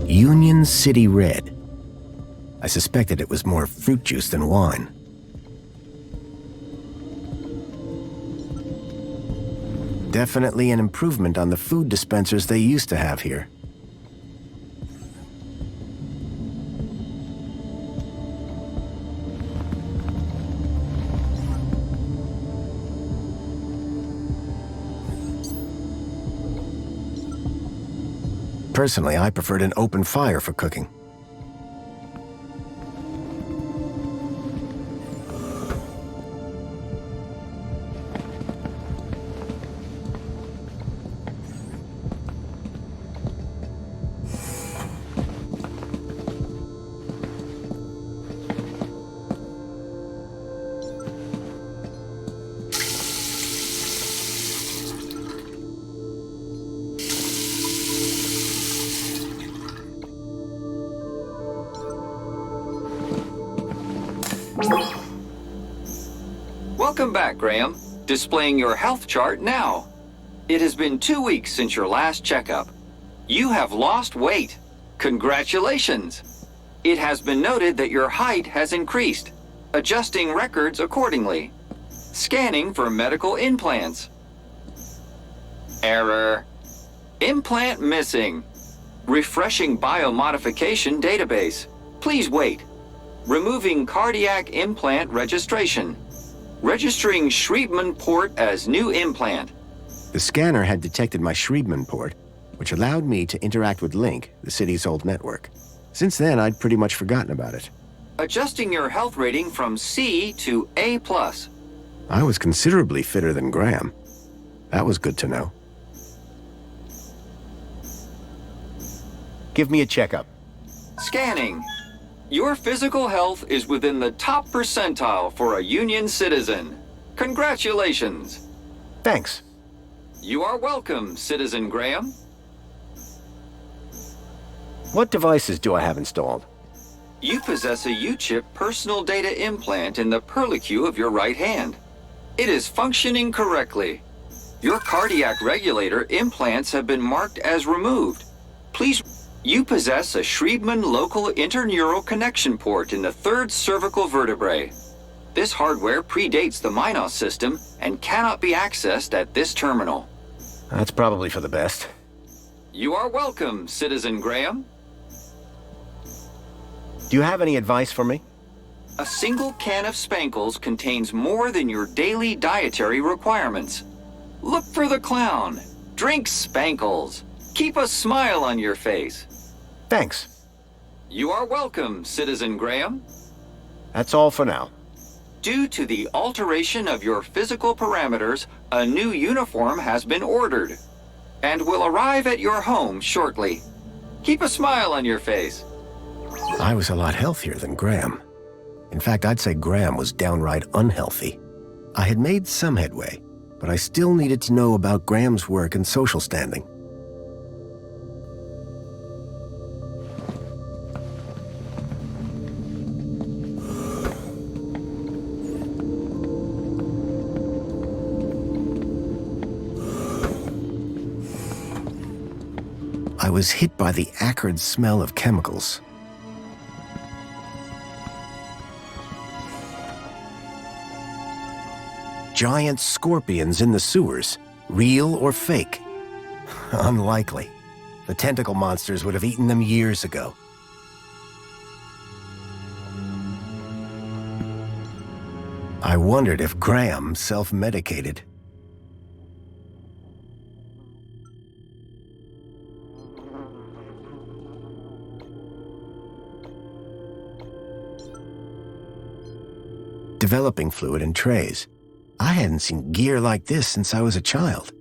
Union-Citi Red. I suspected it was more fruit juice than wine. Definitely an improvement on the food dispensers they used to have here. Personally, I preferred an open fire for cooking. Welcome back, Graham. Displaying your health chart now. It has been 2 weeks since your last checkup. You have lost weight. Congratulations. It has been noted that your height has increased. Adjusting records accordingly. Scanning for medical implants. Error. Implant missing. Refreshing biomodification database. Please wait. Removing cardiac implant registration. Registering Schriebman port as new implant. The scanner had detected my Schriebman port, which allowed me to interact with Link, the city's old network. Since then, I'd pretty much forgotten about it. Adjusting your health rating from C to A+. I was considerably fitter than Graham. That was good to know. Give me a checkup. Scanning. Your physical health is within the top percentile for a Union citizen. Congratulations. Thanks. You are welcome, Citizen Graham. What devices do I have installed? You possess a U-chip personal data implant in the perlicue of your right hand. It is functioning correctly. Your cardiac regulator implants have been marked as removed. Please, you possess a Schriebman local interneural connection port in the 3rd cervical vertebrae. This hardware predates the Minos system and cannot be accessed at this terminal. That's probably for the best. You are welcome, Citizen Graham. Do you have any advice for me? A single can of Spankles contains more than your daily dietary requirements. Look for the clown. Drink Spankles. Keep a smile on your face. Thanks. You are welcome, Citizen Graham. That's all for now. Due to the alteration of your physical parameters, a new uniform has been ordered and will arrive at your home shortly. Keep a smile on your face. I was a lot healthier than Graham. In fact, I'd say Graham was downright unhealthy. I had made some headway, but I still needed to know about Graham's work and social standing. I was hit by the acrid smell of chemicals. Giant scorpions in the sewers, real or fake? Unlikely. The tentacle monsters would have eaten them years ago. I wondered if Graham self-medicated. Developing fluid in trays. I hadn't seen gear like this since I was a child.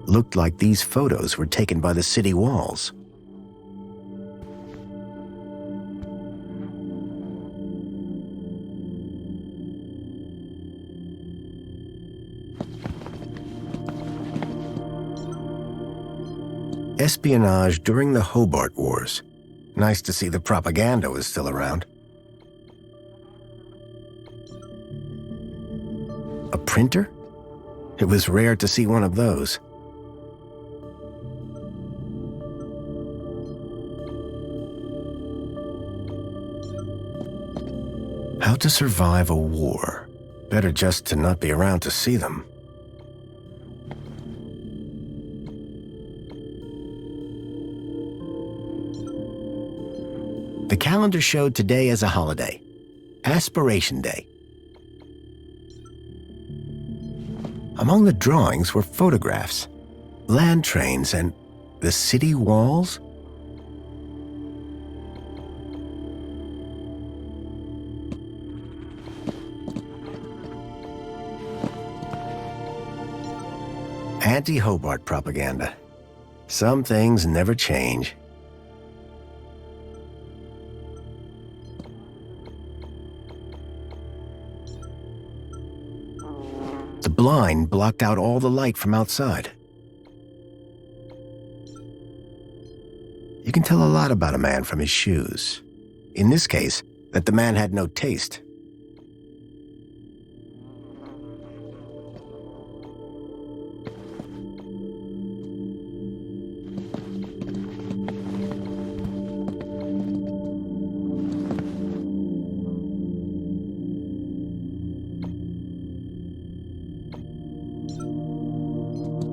Looked like these photos were taken by the city walls. Espionage during the Hobart Wars. Nice to see the propaganda was still around. A printer? It was rare to see one of those. How to survive a war. Better just to not be around to see them. The calendar showed today as a holiday, Aspiration Day. Among the drawings were photographs, land trains, and the city walls. Anti-Hobart propaganda. Some things never change. The blind blocked out all the light from outside. You can tell a lot about a man from his shoes. In this case, that the man had no taste.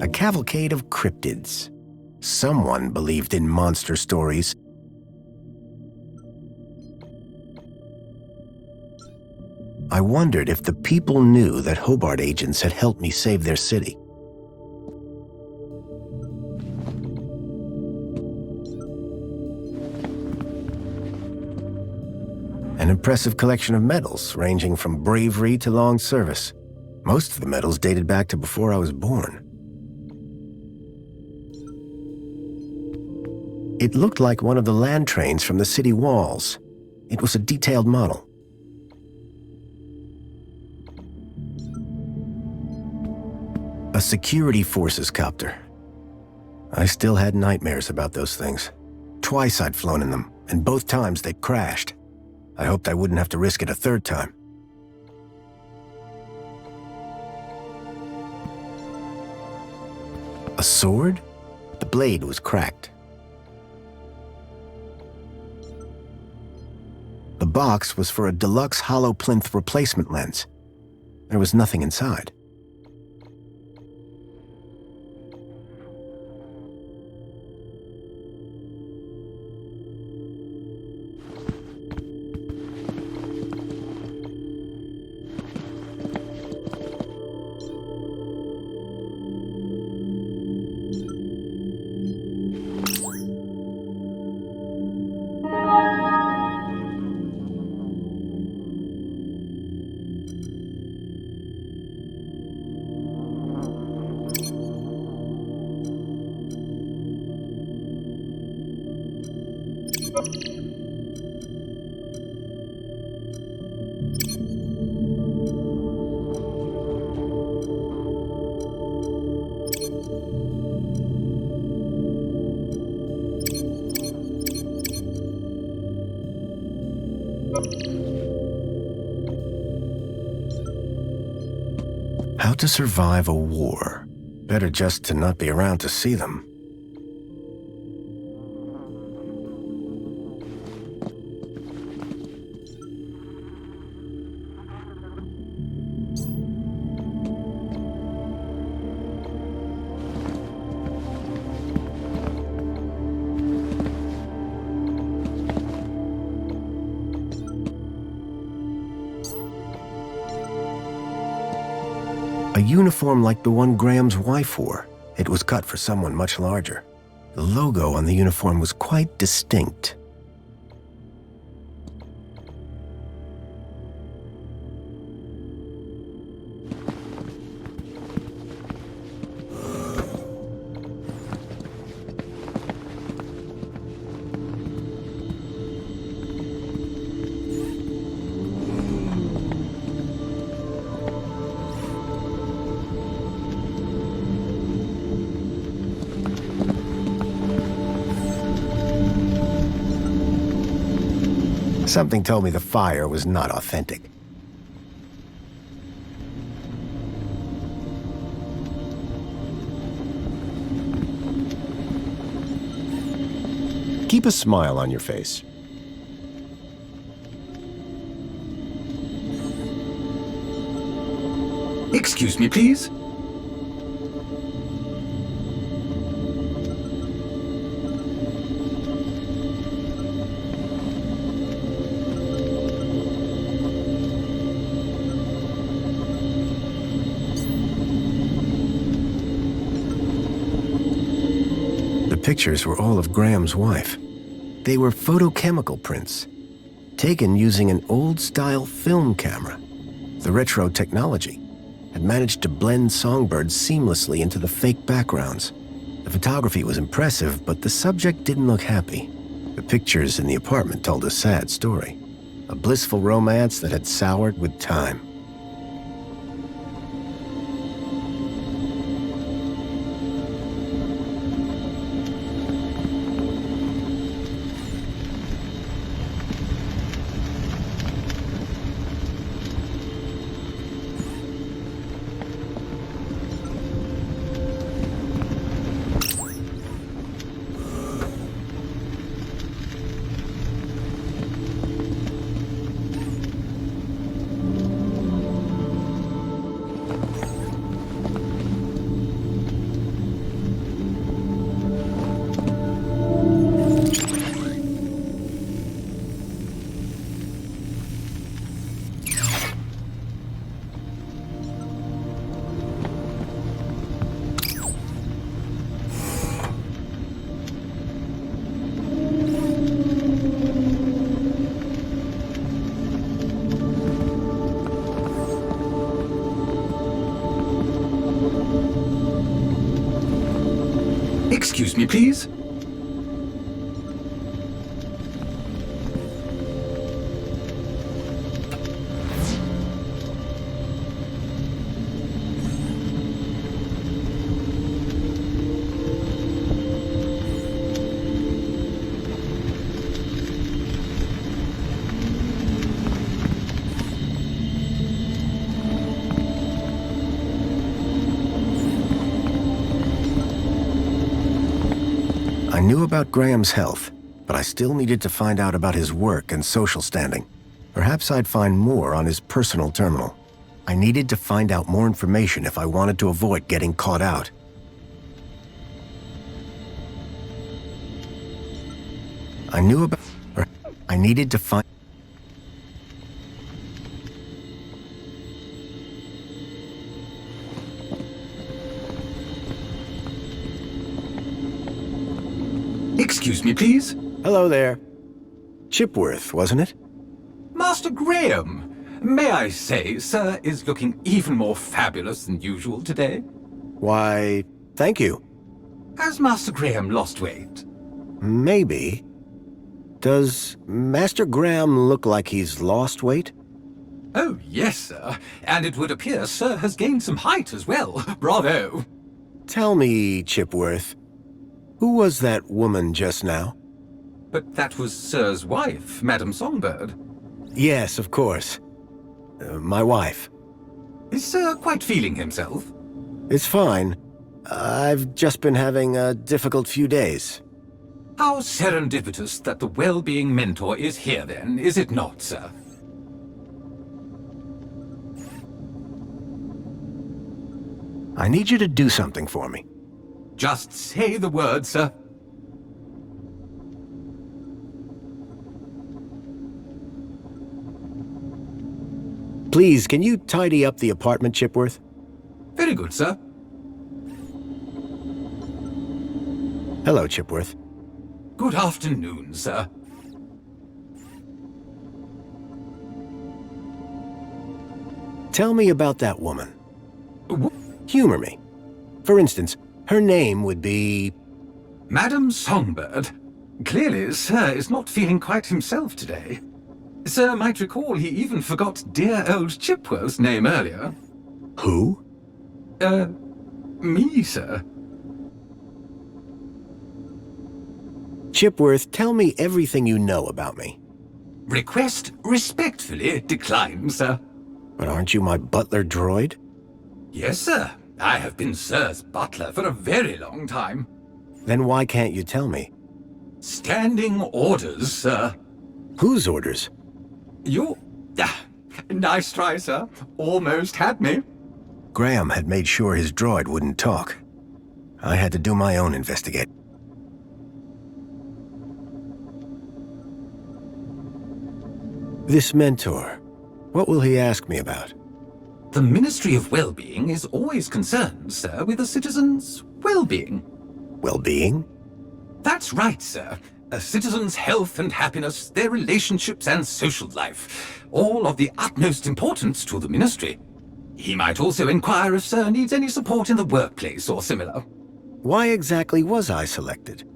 A cavalcade of cryptids. Someone believed in monster stories. I wondered if the people knew that Hobart agents had helped me save their city. An impressive collection of medals, ranging from bravery to long service. Most of the medals dated back to before I was born. It looked like one of the land trains from the city walls. It was a detailed model. A security forces copter. I still had nightmares about those things. Twice I'd flown in them, and both times they'd crashed. I hoped I wouldn't have to risk it a third time. A sword? The blade was cracked. The box was for a deluxe hollow plinth replacement lens. There was nothing inside. How to survive a war. Better just to not be around to see them. A uniform like the one Graham's wife wore. It was cut for someone much larger. The logo on the uniform was quite distinct. Something told me the fire was not authentic. Keep a smile on your face. Excuse me, please. The pictures were all of Graham's wife. They were photochemical prints, taken using an old-style film camera. The retro technology had managed to blend songbirds seamlessly into the fake backgrounds. The photography was impressive, but the subject didn't look happy. The pictures in the apartment told a sad story. A blissful romance that had soured with time. Excuse me, please. I knew about Graham's health, but I still needed to find out about his work and social standing. Perhaps I'd find more on his personal terminal. I needed to find out more information if I wanted to avoid getting caught out. I knew about... I needed to find... Excuse me, please. Hello there. Chipworth, wasn't it? Master Graham. May I say, sir is looking even more fabulous than usual today. Why, thank you. Has Master Graham lost weight? Maybe. Does Master Graham look like he's lost weight? Oh, yes, sir. And it would appear sir has gained some height as well. Bravo. Tell me, Chipworth, who was that woman just now? But that was sir's wife, Madame Songbird. Yes, of course. My wife. Is sir quite feeling himself? It's fine. I've just been having a difficult few days. How serendipitous that the well-being mentor is here then, is it not, sir? I need you to do something for me. Just say the word, sir. Please, can you tidy up the apartment, Chipworth? Very good, sir. Hello, Chipworth. Good afternoon, sir. Tell me about that woman. Humor me. For instance, her name would be... Madame Songbird. Clearly, sir is not feeling quite himself today. Sir might recall he even forgot dear old Chipworth's name earlier. Who? Me, sir. Chipworth, tell me everything you know about me. Request respectfully declined, sir. But aren't you my butler droid? Yes, sir. I have been sir's butler for a very long time. Then why can't you tell me? Standing orders, sir. Whose orders? Your... nice try, sir. Almost had me. Graham had made sure his droid wouldn't talk. I had to do my own investigating. This mentor, what will he ask me about? The Ministry of Well-being is always concerned, sir, with a citizen's well-being. Well-being? That's right, sir. A citizen's health and happiness, their relationships and social life, all of the utmost importance to the Ministry. He might also inquire if sir needs any support in the workplace or similar. Why exactly was I selected?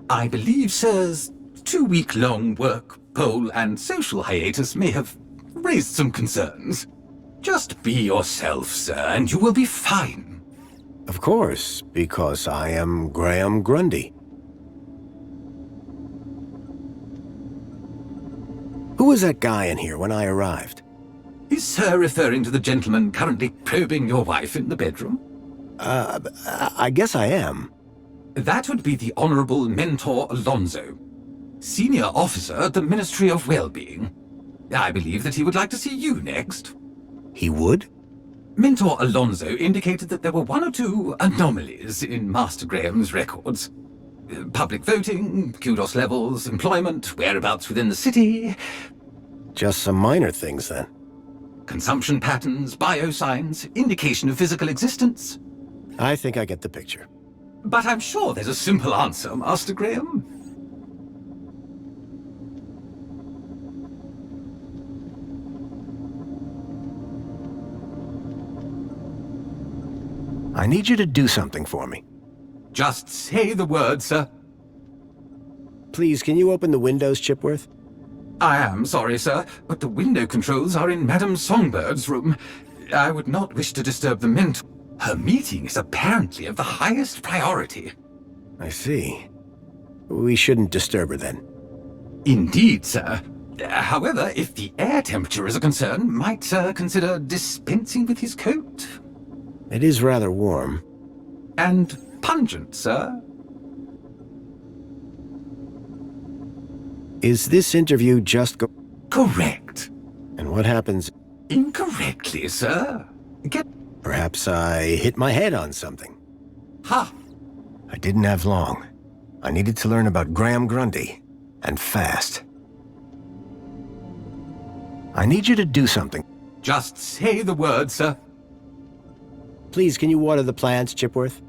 I believe sir's 2-week-long work, poll and social hiatus may have raised some concerns. Just be yourself, sir, and you will be fine. Of course, because I am Graham Grundy. Who was that guy in here when I arrived? Is sir referring to the gentleman currently probing your wife in the bedroom? I guess I am. That would be the Honorable Mentor Alonso, Senior Officer at the Ministry of Well-being. I believe that he would like to see you next. He would? Mentor Alonso indicated that there were 1 or 2 anomalies in Master Graham's records. Public voting, kudos levels, employment, whereabouts within the city. Just some minor things, then. Consumption patterns, biosigns, indication of physical existence. I think I get the picture. But I'm sure there's a simple answer, Master Graham. I need you to do something for me. Just say the word, sir. Please, can you open the windows, Chipworth? I am sorry, sir, but the window controls are in Madame Songbird's room. I would not wish to disturb the mentor. Her meeting is apparently of the highest priority. I see. We shouldn't disturb her then. Indeed, sir. However, if the air temperature is a concern, might Sir consider dispensing with his coat? It is rather warm. And pungent, sir. Is this interview just Correct. And what happens? Incorrectly, sir. Perhaps I hit my head on something. Ha! I didn't have long. I needed to learn about Graham Grundy, and fast. I need you to do something. Just say the word, sir. Please, can you water the plants, Chipworth?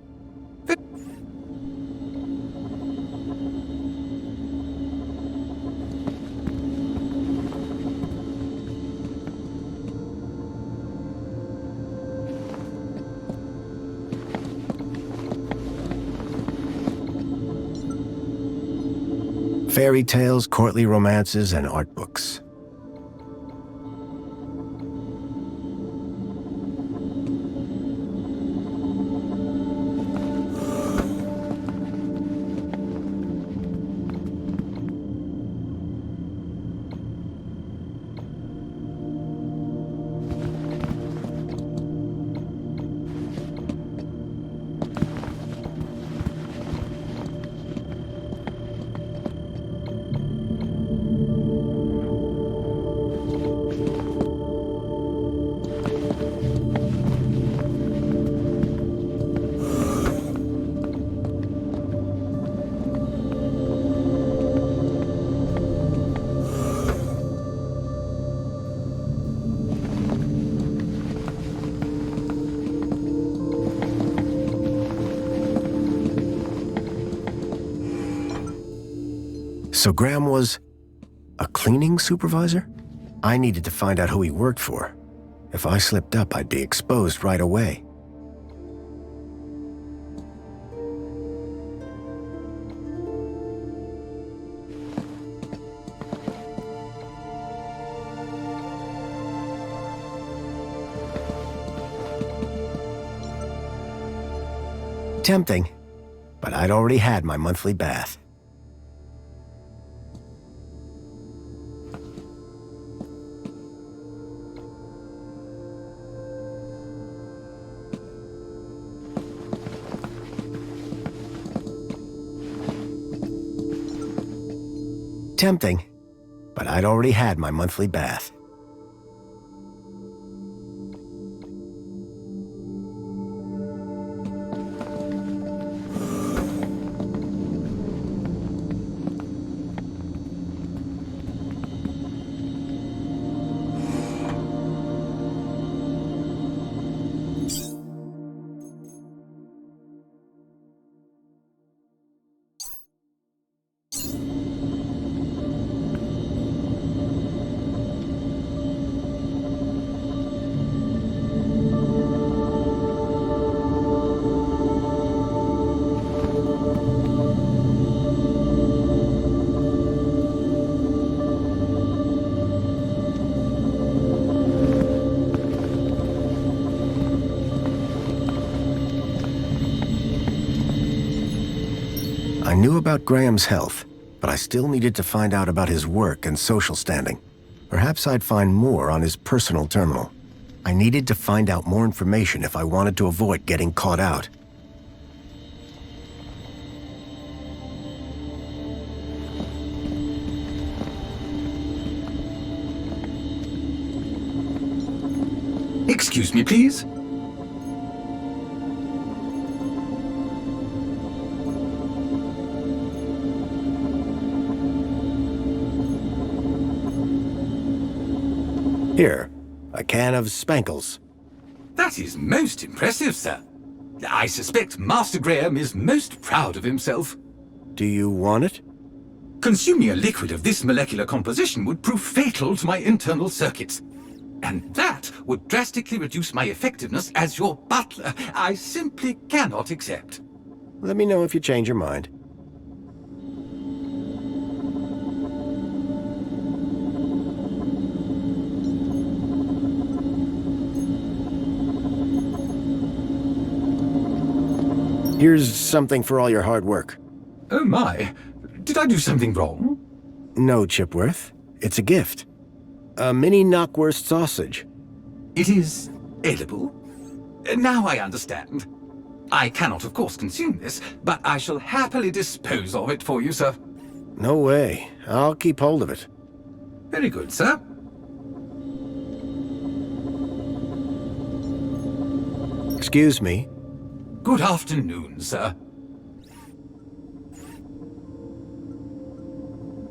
Fairy tales, courtly romances, and art books. So Graham was a cleaning supervisor? I needed to find out who he worked for. If I slipped up, I'd be exposed right away. Tempting, but I'd already had my monthly bath. Tempting, but I'd already had my monthly bath. I knew about Graham's health, but I still needed to find out about his work and social standing. Perhaps I'd find more on his personal terminal. I needed to find out more information if I wanted to avoid getting caught out. Excuse me, please. Here, a can of Spankles. That is most impressive, sir. I suspect Master Graham is most proud of himself. Do you want it? Consuming a liquid of this molecular composition would prove fatal to my internal circuits. And that would drastically reduce my effectiveness as your butler. I simply cannot accept. Let me know if you change your mind. Here's something for all your hard work. Oh my. Did I do something wrong? No, Chipworth. It's a gift. A mini knockwurst sausage. It is edible? Now I understand. I cannot, of course, consume this, but I shall happily dispose of it for you, sir. No way. I'll keep hold of it. Very good, sir. Excuse me. Good afternoon, sir.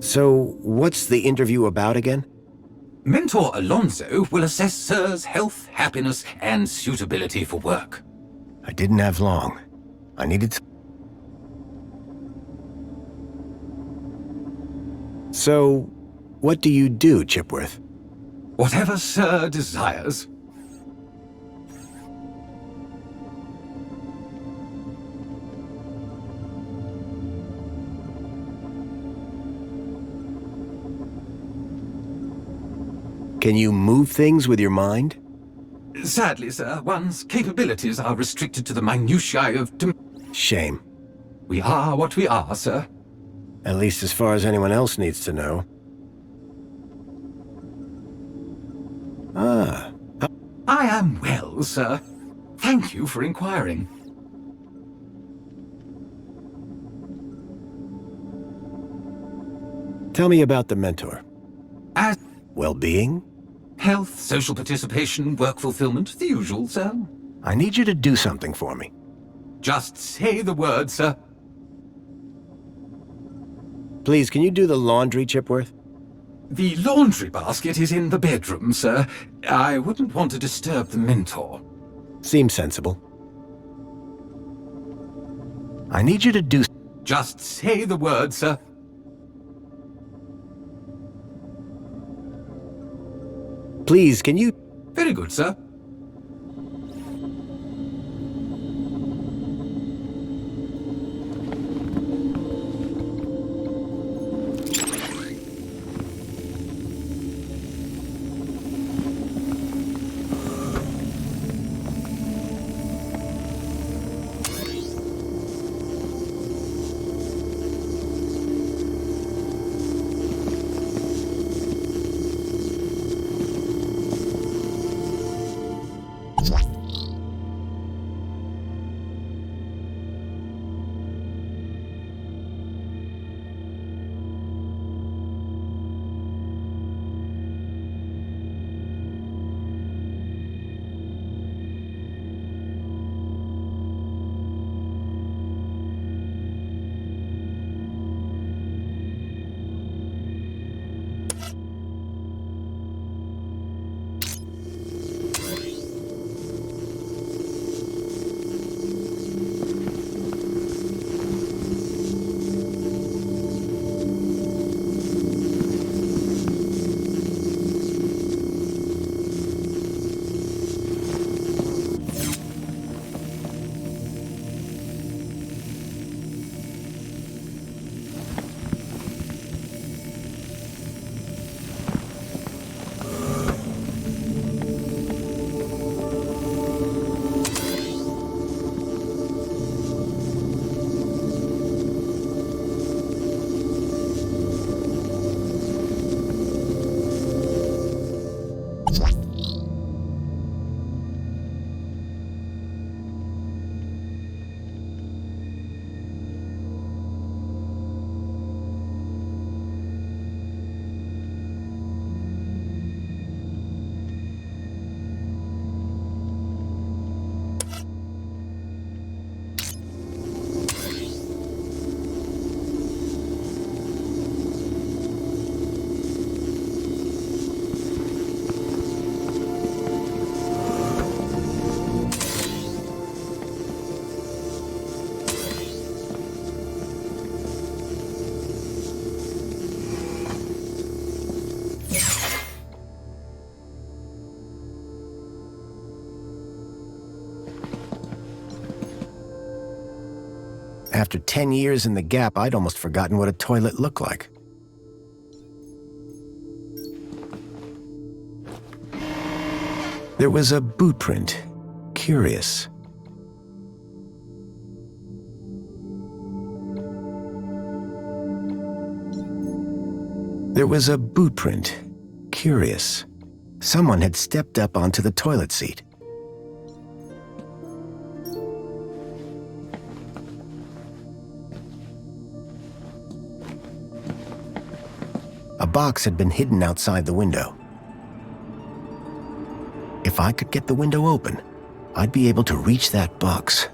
So, what's the interview about again? Mentor Alonso will assess Sir's health, happiness, and suitability for work. I didn't have long. I needed to... So, what do you do, Chipworth? Whatever Sir desires. Can you move things with your mind? Sadly, sir, one's capabilities are restricted to the minutiae of... Shame. We are what we are, sir. At least as far as anyone else needs to know. Ah. I am well, sir. Thank you for inquiring. Tell me about the mentor. As... Well-being? Health, social participation, work fulfillment, the usual, sir. I need you to do something for me. Just say the word, sir. Please, can you do the laundry, Chipworth? The laundry basket is in the bedroom, sir. I wouldn't want to disturb the mentor. Seems sensible. I need you to do... Just say the word, sir. Please, can you... Very good, sir. After 10 years in the Gap, I'd almost forgotten what a toilet looked like. There was a boot print. Curious. There was a boot print. Curious. Someone had stepped up onto the toilet seat. A box had been hidden outside the window. If I could get the window open, I'd be able to reach that box.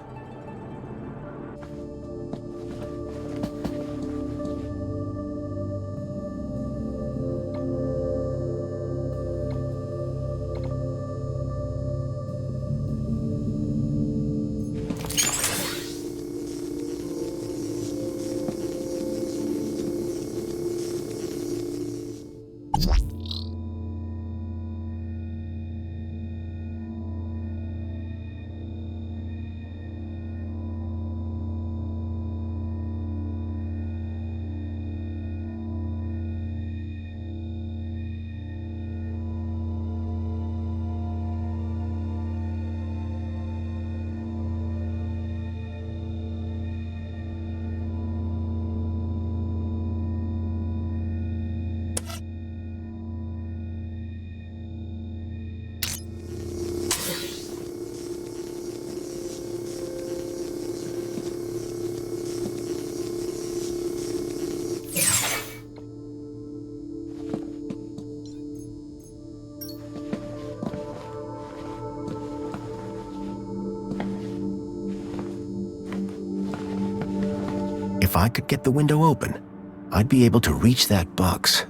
If I could get the window open, I'd be able to reach that box.